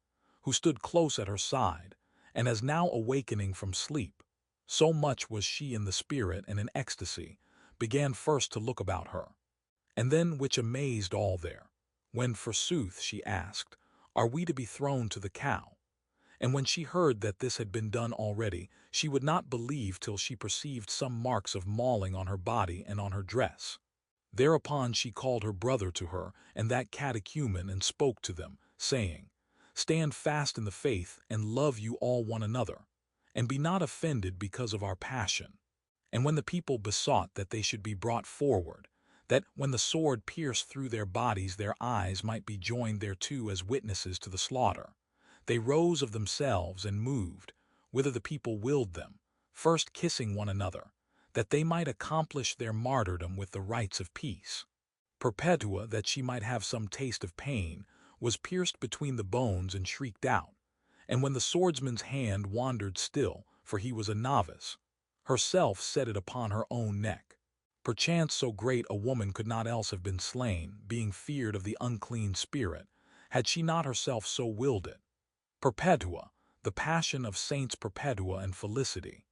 [SPEAKER 1] who stood close at her side, and as now awakening from sleep, so much was she in the spirit and in ecstasy, began first to look about her, and then which amazed all there, when forsooth she asked, "Are we to be thrown to the cow?" And when she heard that this had been done already, she would not believe till she perceived some marks of mauling on her body and on her dress. Thereupon she called her brother to her and that catechumen and spoke to them, saying, "Stand fast in the faith and love you all one another, and be not offended because of our passion." And when the people besought that they should be brought forward, that when the sword pierced through their bodies their eyes might be joined thereto as witnesses to the slaughter, they rose of themselves and moved, whither the people willed them, first kissing one another, that they might accomplish their martyrdom with the rites of peace. Perpetua, that she might have some taste of pain, was pierced between the bones and shrieked out. And when the swordsman's hand wandered still, for he was a novice, herself set it upon her own neck. Perchance so great a woman could not else have been slain, being feared of the unclean spirit, had she not herself so willed it. Perpetua, the passion of Saints Perpetua and Felicity.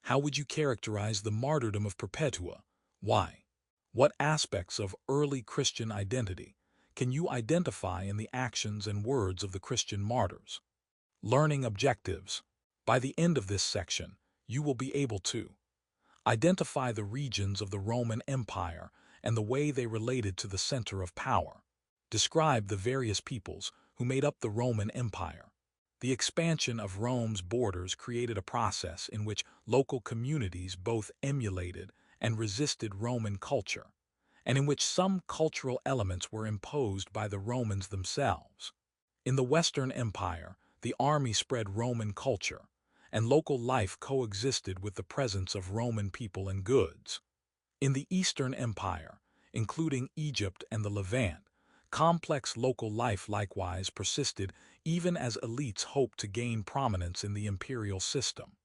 [SPEAKER 1] How would you characterize the martyrdom of Perpetua? Why? What aspects of early Christian identity can you identify in the actions and words of the Christian martyrs? Learning objectives. By the end of this section, you will be able to identify the regions of the Roman Empire and the way they related to the center of power. Describe the various peoples who made up the Roman Empire. The expansion of Rome's borders created a process in which local communities both emulated and resisted Roman culture, and in which some cultural elements were imposed by the Romans themselves. In the Western Empire, the army spread Roman culture, and local life coexisted with the presence of Roman people and goods. In the Eastern Empire, including Egypt and the Levant, complex local life likewise persisted even as elites hoped to gain prominence in the imperial system.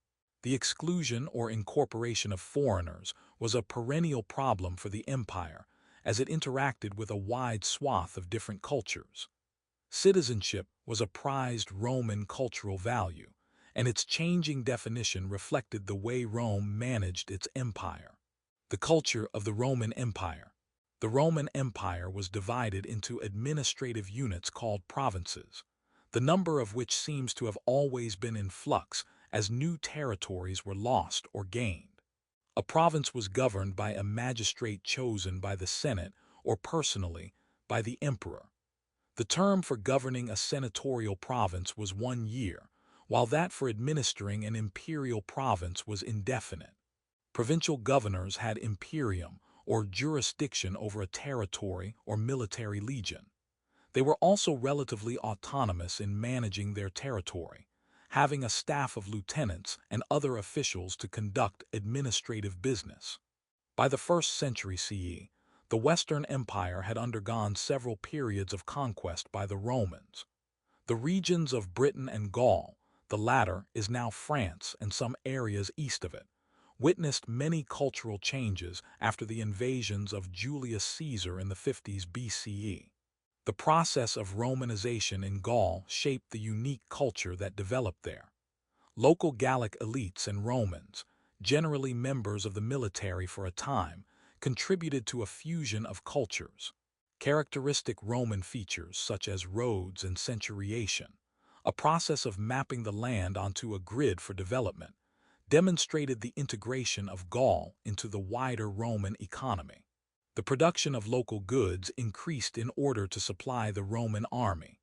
[SPEAKER 1] The exclusion or incorporation of foreigners was a perennial problem for the empire as it interacted with a wide swath of different cultures. Citizenship was a prized Roman cultural value, and its changing definition reflected the way Rome managed its empire. The culture of the Roman Empire. The Roman Empire was divided into administrative units called provinces, the number of which seems to have always been in flux as new territories were lost or gained. A province was governed by a magistrate chosen by the Senate or personally by the emperor. The term for governing a senatorial province was 1 year, while that for administering an imperial province was indefinite. Provincial governors had imperium, or jurisdiction over a territory or military legion. They were also relatively autonomous in managing their territory, having a staff of lieutenants and other officials to conduct administrative business. By the 1st century CE, the Western Empire had undergone several periods of conquest by the Romans. The regions of Britain and Gaul, the latter is now France and some areas east of it, witnessed many cultural changes after the invasions of Julius Caesar in the 50s BCE. The process of Romanization in Gaul shaped the unique culture that developed there. Local Gallic elites and Romans, generally members of the military for a time, contributed to a fusion of cultures. Characteristic Roman features such as roads and centuriation, a process of mapping the land onto a grid for development, demonstrated the integration of Gaul into the wider Roman economy. The production of local goods increased in order to supply the Roman army.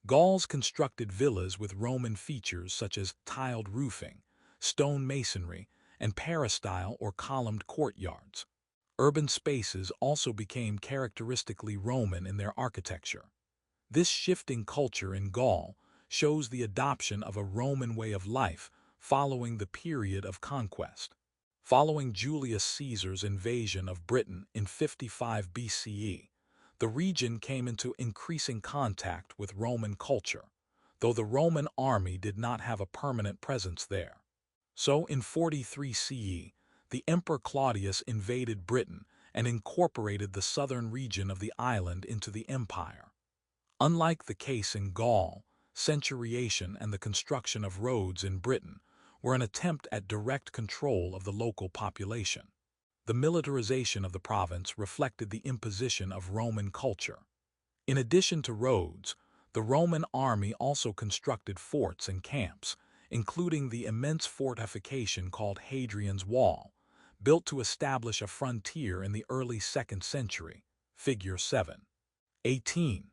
[SPEAKER 1] Gauls constructed villas with Roman features such as tiled roofing, stone masonry, and peristyle or columned courtyards. Urban spaces also became characteristically Roman in their architecture. This shifting culture in Gaul shows the adoption of a Roman way of life following the period of conquest. Following Julius Caesar's invasion of Britain in 55 BCE, the region came into increasing contact with Roman culture, though the Roman army did not have a permanent presence there. So in 43 CE, the Emperor Claudius invaded Britain and incorporated the southern region of the island into the empire. Unlike the case in Gaul, centuriation and the construction of roads in Britain were an attempt at direct control of the local population. The militarization of the province reflected the imposition of Roman culture. In addition to roads, the Roman army also constructed forts and camps, including the immense fortification called Hadrian's Wall, built to establish a frontier in the early 2nd century, figure 7:18.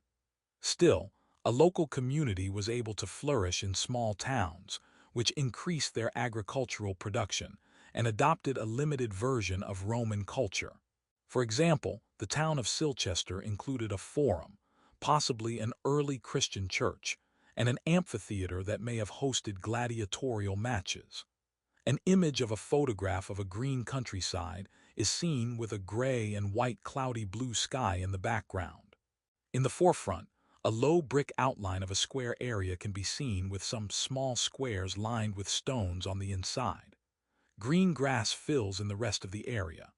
[SPEAKER 1] Still, a local community was able to flourish in small towns, which increased their agricultural production and adopted a limited version of Roman culture. For example, the town of Silchester included a forum, possibly an early Christian church, and an amphitheater that may have hosted gladiatorial matches. An image of a photograph of a green countryside is seen with a gray and white cloudy blue sky in the background. In the forefront, a low brick outline of a square area can be seen with some small squares lined with stones on the inside. Green grass fills in the rest of the area.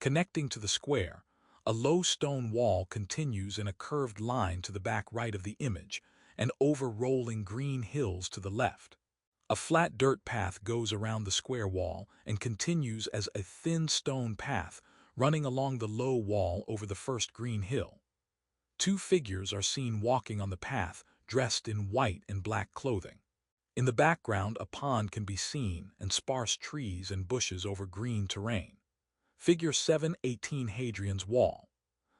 [SPEAKER 1] Connecting to the square, a low stone wall continues in a curved line to the back right of the image, and over rolling green hills to the left. A flat dirt path goes around the square wall and continues as a thin stone path running along the low wall over the first green hill. Two figures are seen walking on the path, dressed in white and black clothing. In the background, a pond can be seen and sparse trees and bushes over green terrain. Figure 7:18 Hadrian's Wall.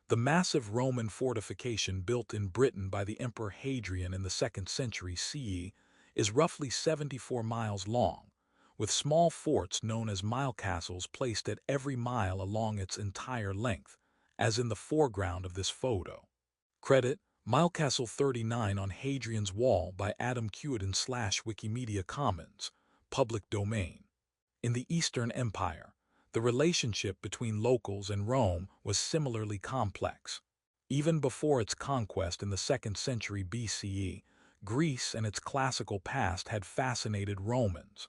[SPEAKER 1] The massive Roman fortification built in Britain by the Emperor Hadrian in the 2nd century CE is roughly 74 miles long, with small forts known as mile castles placed at every mile along its entire length, as in the foreground of this photo. Credit, Milecastle 39 on Hadrian's Wall by Adam Cewden / Wikimedia Commons, public domain. In the Eastern Empire, the relationship between locals and Rome was similarly complex. Even before its conquest in the 2nd century BCE, Greece and its classical past had fascinated Romans.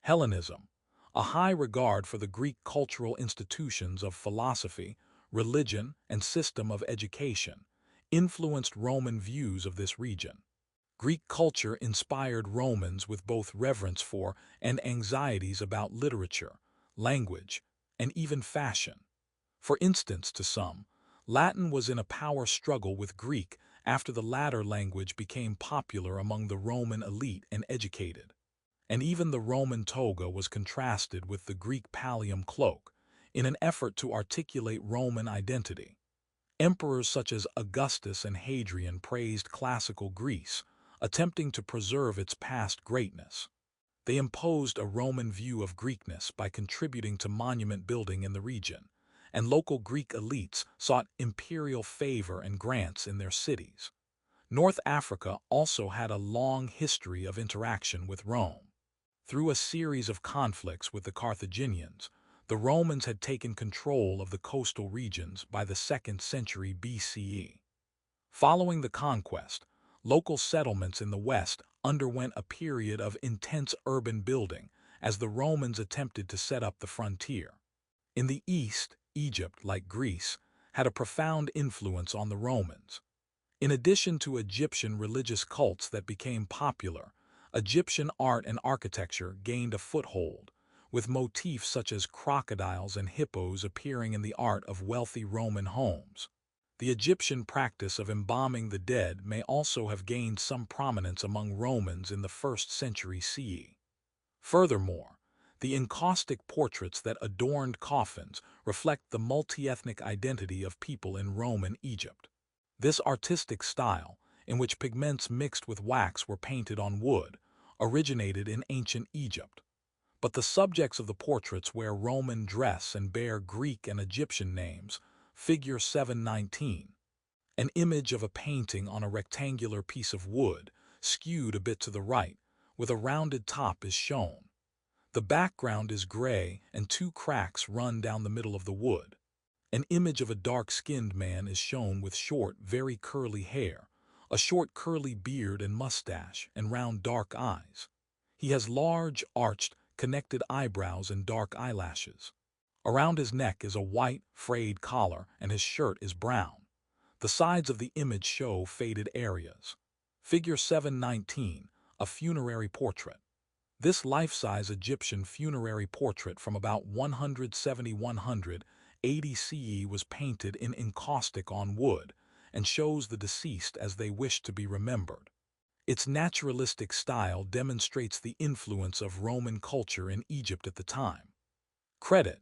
[SPEAKER 1] Hellenism, a high regard for the Greek cultural institutions of philosophy, religion, and system of education, influenced Roman views of this region. Greek culture inspired Romans with both reverence for and anxieties about literature, language, and even fashion. For instance, to some, Latin was in a power struggle with Greek after the latter language became popular among the Roman elite and educated. And even the Roman toga was contrasted with the Greek pallium cloak in an effort to articulate Roman identity. Emperors such as Augustus and Hadrian praised classical Greece, attempting to preserve its past greatness. They imposed a Roman view of Greekness by contributing to monument building in the region, and local Greek elites sought imperial favor and grants in their cities. North Africa also had a long history of interaction with Rome. Through a series of conflicts with the Carthaginians, the Romans had taken control of the coastal regions by the 2nd century BCE. Following the conquest, local settlements in the west underwent a period of intense urban building as the Romans attempted to set up the frontier. In the east, Egypt, like Greece, had a profound influence on the Romans. In addition to Egyptian religious cults that became popular, Egyptian art and architecture gained a foothold, with motifs such as crocodiles and hippos appearing in the art of wealthy Roman homes. The Egyptian practice of embalming the dead may also have gained some prominence among Romans in the 1st century CE. Furthermore, the encaustic portraits that adorned coffins reflect the multi-ethnic identity of people in Roman Egypt. This artistic style, in which pigments mixed with wax were painted on wood, originated in ancient Egypt. But the subjects of the portraits wear Roman dress and bear Greek and Egyptian names, figure 7:19. An image of a painting on a rectangular piece of wood, skewed a bit to the right, with a rounded top is shown. The background is gray and two cracks run down the middle of the wood. An image of a dark-skinned man is shown with short, very curly hair, a short curly beard and mustache, and round dark eyes. He has large, arched, connected eyebrows and dark eyelashes. Around his neck is a white, frayed collar, and his shirt is brown. The sides of the image show faded areas. Figure 7:19, a funerary portrait. This life-size Egyptian funerary portrait from about 170–100 AD CE was painted in encaustic on wood and shows the deceased as they wish to be remembered. Its naturalistic style demonstrates the influence of Roman culture in Egypt at the time. Credit: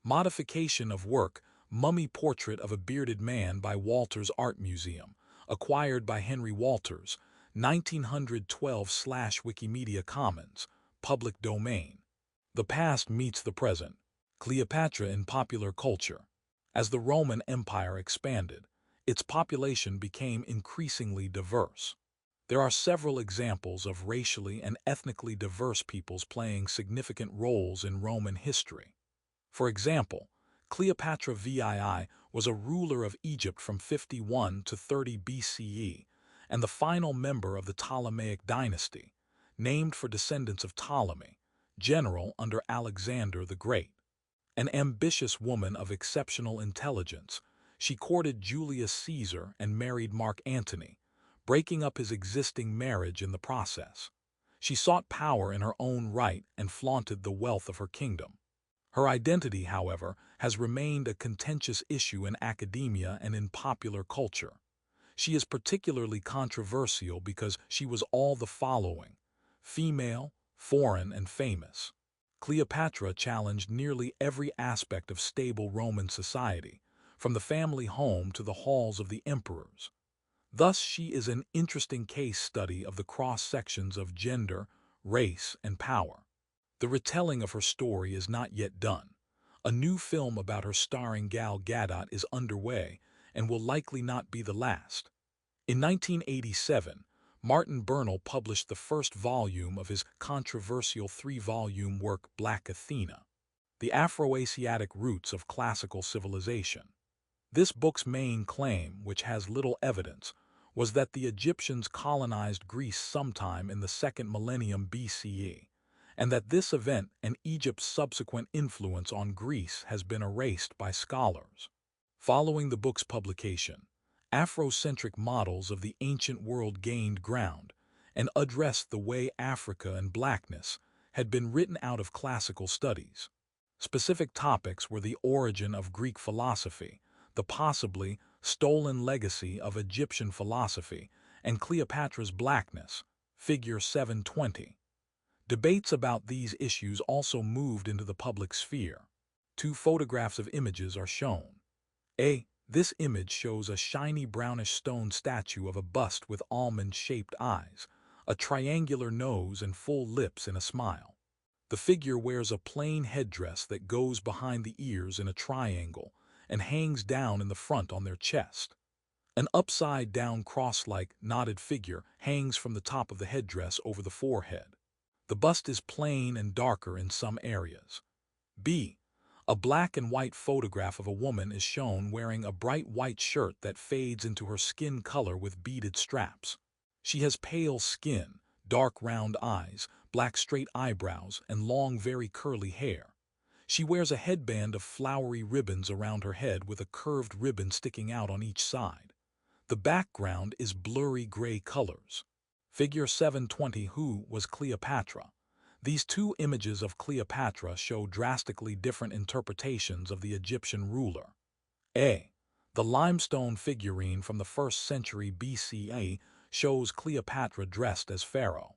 [SPEAKER 1] modification of work, mummy portrait of a bearded man by Walters Art Museum, acquired by Henry Walters, 1912/Wikimedia Commons, public domain. The past meets the present. Cleopatra in popular culture. As the Roman Empire expanded, its population became increasingly diverse. There are several examples of racially and ethnically diverse peoples playing significant roles in Roman history. For example, Cleopatra VII was a ruler of Egypt from 51 to 30 BCE and the final member of the Ptolemaic dynasty, named for descendants of Ptolemy, general under Alexander the Great. An ambitious woman of exceptional intelligence, she courted Julius Caesar and married Mark Antony, breaking up his existing marriage in the process. She sought power in her own right and flaunted the wealth of her kingdom. Her identity, however, has remained a contentious issue in academia and in popular culture. She is particularly controversial because she was all the following: female, foreign, and famous. Cleopatra challenged nearly every aspect of stable Roman society, from the family home to the halls of the emperors. Thus, she is an interesting case study of the cross-sections of gender, race, and power. The retelling of her story is not yet done. A new film about her starring Gal Gadot is underway and will likely not be the last. In 1987, Martin Bernal published the first volume of his controversial three-volume work Black Athena, The Afro-Asiatic Roots of Classical Civilization. This book's main claim, which has little evidence, was that the Egyptians colonized Greece sometime in the second millennium BCE, and that this event and Egypt's subsequent influence on Greece has been erased by scholars. Following the book's publication, Afrocentric models of the ancient world gained ground and addressed the way Africa and blackness had been written out of classical studies. Specific topics were the origin of Greek philosophy, the possibly stolen legacy of Egyptian philosophy, and Cleopatra's blackness, figure 720. Debates about these issues also moved into the public sphere. Two photographs of images are shown. This image shows a shiny brownish stone statue of a bust with almond-shaped eyes, a triangular nose and full lips in a smile. The figure wears a plain headdress that goes behind the ears in a triangle and hangs down in the front on their chest. An upside-down cross-like knotted figure hangs from the top of the headdress over the forehead. The bust is plain and darker in some areas. A black and white photograph of a woman is shown wearing a bright white shirt that fades into her skin color with beaded straps. She has pale skin, dark round eyes, black straight eyebrows, and long very curly hair. She wears a headband of flowery ribbons around her head with a curved ribbon sticking out on each side. The background is blurry gray colors. Figure 720. Who was Cleopatra? These two images of Cleopatra show drastically different interpretations of the Egyptian ruler. The limestone figurine from the 1st century BCE shows Cleopatra dressed as pharaoh.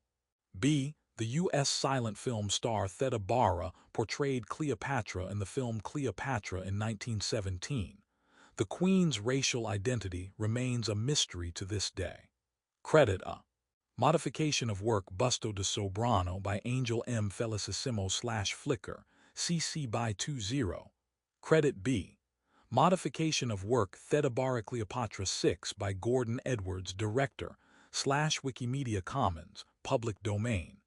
[SPEAKER 1] The U.S. silent film star Theda Bara portrayed Cleopatra in the film Cleopatra in 1917. The queen's racial identity remains a mystery to this day. Credit: modification of work Busto de Sobrano by Angel M. Felicissimo/Flickr, CC by 20. Credit B. Modification of work Theda Bara Cleopatra 6 by Gordon Edwards, Director, /Wikimedia Commons, public domain.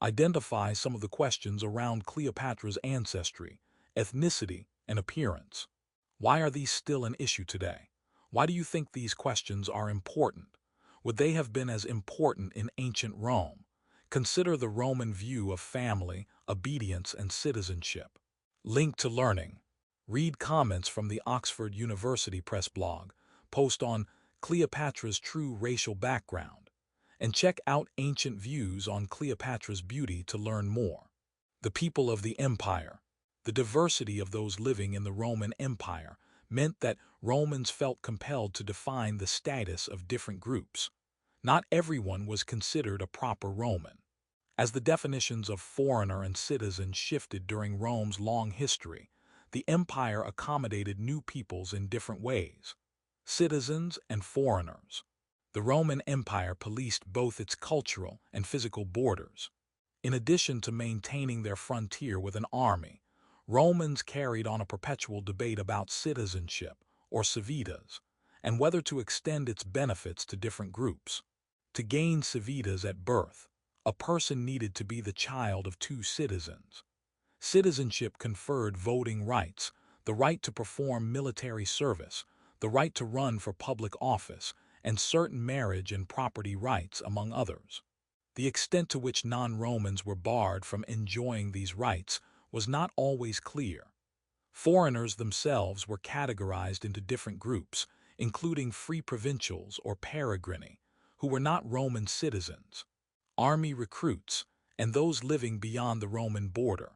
[SPEAKER 1] Identify some of the questions around Cleopatra's ancestry, ethnicity, and appearance. Why are these still an issue today? Why do you think these questions are important? Would they have been as important in ancient Rome? Consider the Roman view of family, obedience, and citizenship. Link to learning. Read comments from the Oxford University Press blog, post on Cleopatra's true racial background, and check out ancient views on Cleopatra's beauty to learn more. The people of the empire. The diversity of those living in the Roman Empire meant that Romans felt compelled to define the status of different groups. Not everyone was considered a proper Roman. As the definitions of foreigner and citizen shifted during Rome's long history, the empire accommodated new peoples in different ways. Citizens and foreigners. The Roman Empire policed both its cultural and physical borders. In addition to maintaining their frontier with an army, Romans carried on a perpetual debate about citizenship, or civitas, and whether to extend its benefits to different groups. To gain civitas at birth, a person needed to be the child of two citizens. Citizenship conferred voting rights, the right to perform military service, the right to run for public office, and certain marriage and property rights, among others. The extent to which non-Romans were barred from enjoying these rights was not always clear. Foreigners themselves were categorized into different groups, including free provincials or peregrini, who were not Roman citizens, army recruits, and those living beyond the Roman border.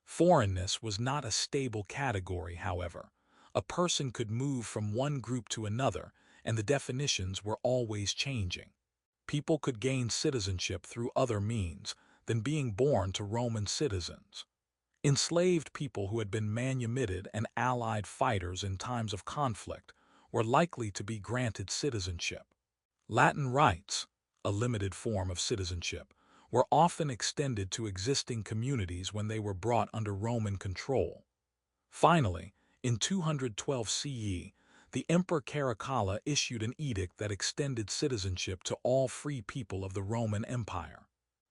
[SPEAKER 1] Foreignness was not a stable category, however. A person could move from one group to another, and the definitions were always changing. People could gain citizenship through other means than being born to Roman citizens. Enslaved people who had been manumitted and allied fighters in times of conflict were likely to be granted citizenship. Latin rights, a limited form of citizenship, were often extended to existing communities when they were brought under Roman control. Finally, in 212 CE, the Emperor Caracalla issued an edict that extended citizenship to all free people of the Roman Empire.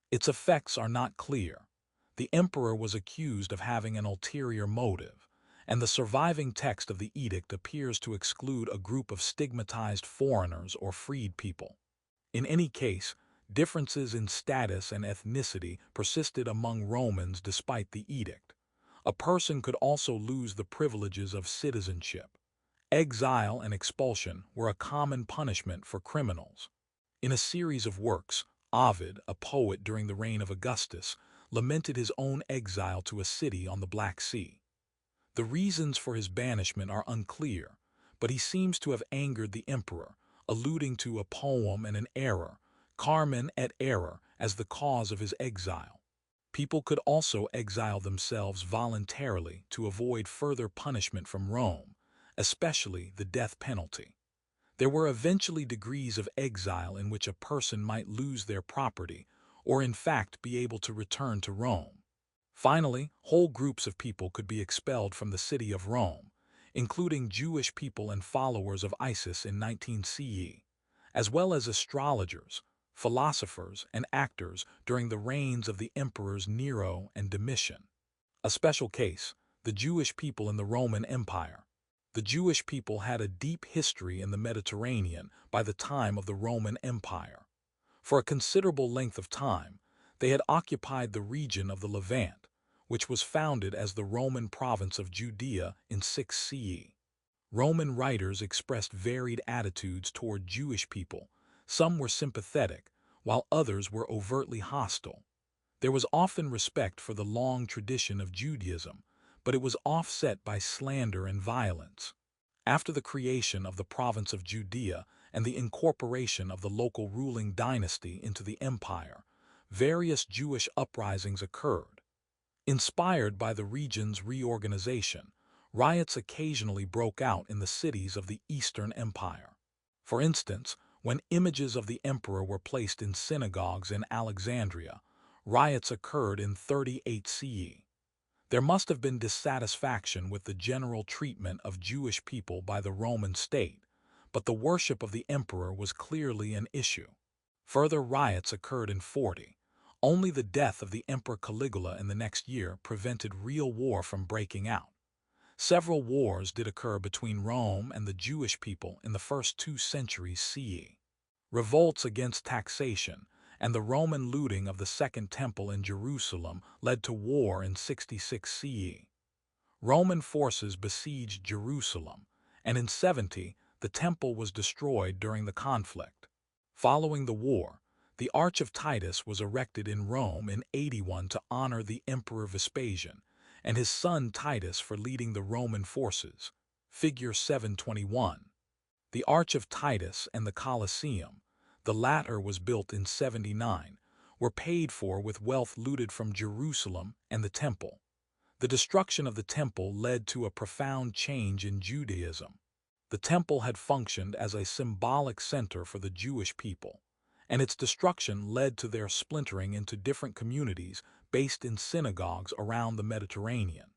[SPEAKER 1] Its effects are not clear. The emperor was accused of having an ulterior motive, and the surviving text of the edict appears to exclude a group of stigmatized foreigners or freed people. In any case, differences in status and ethnicity persisted among Romans despite the edict. A person could also lose the privileges of citizenship. Exile and expulsion were a common punishment for criminals. In a series of works, Ovid, a poet during the reign of Augustus, lamented his own exile to a city on the Black Sea. The reasons for his banishment are unclear, but he seems to have angered the emperor, alluding to a poem and an error, carmen et error, as the cause of his exile. People could also exile themselves voluntarily to avoid further punishment from Rome, especially the death penalty. There were eventually degrees of exile in which a person might lose their property or in fact be able to return to Rome. Finally, whole groups of people could be expelled from the city of Rome, including Jewish people and followers of Isis in 19 CE, as well as astrologers, philosophers, and actors during the reigns of the emperors Nero and Domitian. A special case, the Jewish people in the Roman Empire. The Jewish people had a deep history in the Mediterranean by the time of the Roman Empire. For a considerable length of time, they had occupied the region of the Levant, which was founded as the Roman province of Judea in 6 CE. Roman writers expressed varied attitudes toward Jewish people. Some were sympathetic, while others were overtly hostile. There was often respect for the long tradition of Judaism, but it was offset by slander and violence. After the creation of the province of Judea and the incorporation of the local ruling dynasty into the empire, various Jewish uprisings occurred. Inspired by the region's reorganization, riots occasionally broke out in the cities of the Eastern Empire. For instance, when images of the emperor were placed in synagogues in Alexandria, riots occurred in 38 CE. There must have been dissatisfaction with the general treatment of Jewish people by the Roman state, but the worship of the emperor was clearly an issue. Further riots occurred in 40. Only the death of the Emperor Caligula in the next year prevented real war from breaking out. Several wars did occur between Rome and the Jewish people in the first 2 centuries CE. Revolts against taxation and the Roman looting of the Second Temple in Jerusalem led to war in 66 CE. Roman forces besieged Jerusalem, and in 70, the temple was destroyed during the conflict. Following the war, The Arch of Titus was erected in Rome in 81 to honor the Emperor Vespasian and his son Titus for leading the Roman forces. Figure 721. The Arch of Titus and the Colosseum, the latter was built in 79, were paid for with wealth looted from Jerusalem and the Temple. The destruction of the Temple led to a profound change in Judaism. The Temple had functioned as a symbolic center for the Jewish people, and its destruction led to their splintering into different communities based in synagogues around the Mediterranean.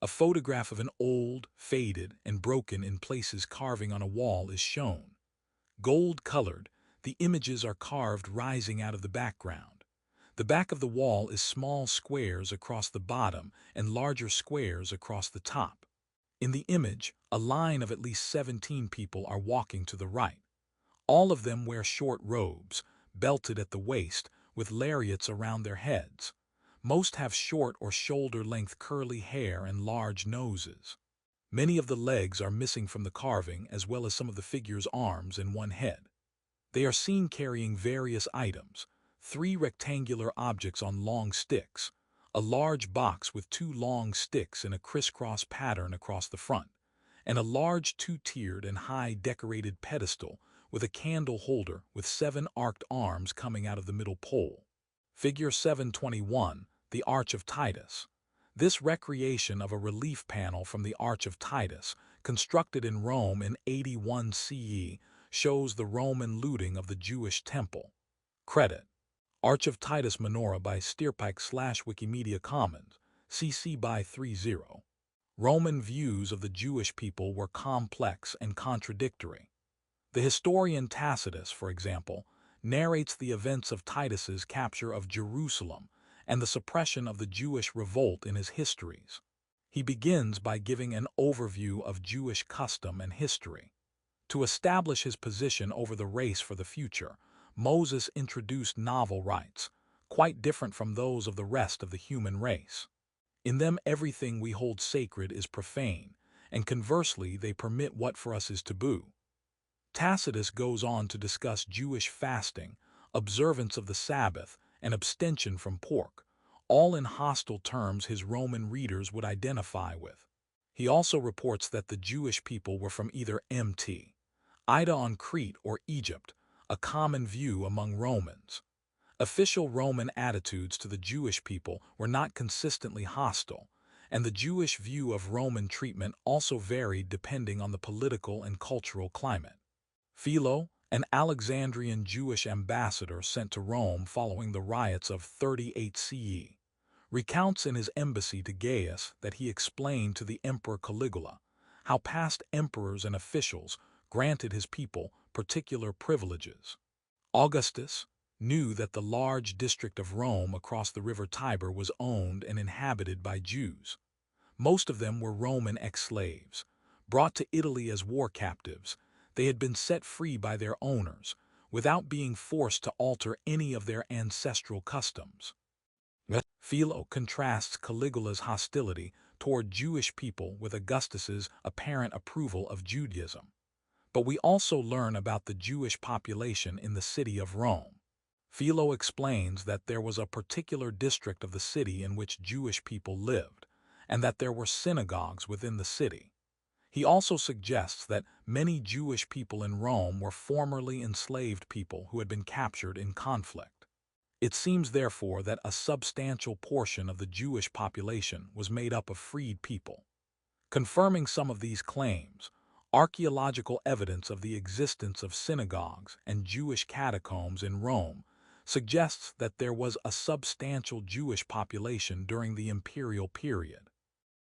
[SPEAKER 1] A photograph of an old, faded, and broken in places carving on a wall is shown. Gold-colored, the images are carved rising out of the background. The back of the wall is small squares across the bottom and larger squares across the top. In the image, a line of at least 17 people are walking to the right. All of them wear short robes, belted at the waist, with lariats around their heads. Most have short or shoulder-length curly hair and large noses. Many of the legs are missing from the carving, as well as some of the figure's arms and one head. They are seen carrying various items: 3 rectangular objects on long sticks, a large box with 2 long sticks in a crisscross pattern across the front, and a large 2-tiered and high decorated pedestal with a candle holder with 7 arched arms coming out of the middle pole. Figure 721, the Arch of Titus. This recreation of a relief panel from the Arch of Titus, constructed in Rome in 81 CE, shows the Roman looting of the Jewish temple. Credit: Arch of Titus Menorah by Steerpike/Wikimedia Commons, CC by 30. Roman views of the Jewish people were complex and contradictory. The historian Tacitus, for example, narrates the events of Titus's capture of Jerusalem and the suppression of the Jewish revolt in his histories. He begins by giving an overview of Jewish custom and history. To establish his position over the race for the future, Moses introduced novel rites, quite different from those of the rest of the human race. In them, everything we hold sacred is profane, and conversely, they permit what for us is taboo. Tacitus goes on to discuss Jewish fasting, observance of the Sabbath, and abstention from pork, all in hostile terms his Roman readers would identify with. He also reports that the Jewish people were from either Mt. Ida on Crete or Egypt, a common view among Romans. Official Roman attitudes to the Jewish people were not consistently hostile, and the Jewish view of Roman treatment also varied depending on the political and cultural climate. Philo, an Alexandrian Jewish ambassador sent to Rome following the riots of 38 CE, recounts in his embassy to Gaius that he explained to the Emperor Caligula how past emperors and officials granted his people particular privileges. Augustus knew that the large district of Rome across the river Tiber was owned and inhabited by Jews. Most of them were Roman ex-slaves. Brought to Italy as war captives, they had been set free by their owners, without being forced to alter any of their ancestral customs. Philo contrasts Caligula's hostility toward Jewish people with Augustus's apparent approval of Judaism. But we also learn about the Jewish population in the city of Rome. Philo explains that there was a particular district of the city in which Jewish people lived, and that there were synagogues within the city. He also suggests that many Jewish people in Rome were formerly enslaved people who had been captured in conflict. It seems, therefore, that a substantial portion of the Jewish population was made up of freed people. Confirming some of these claims, archaeological evidence of the existence of synagogues and Jewish catacombs in Rome suggests that there was a substantial Jewish population during the imperial period.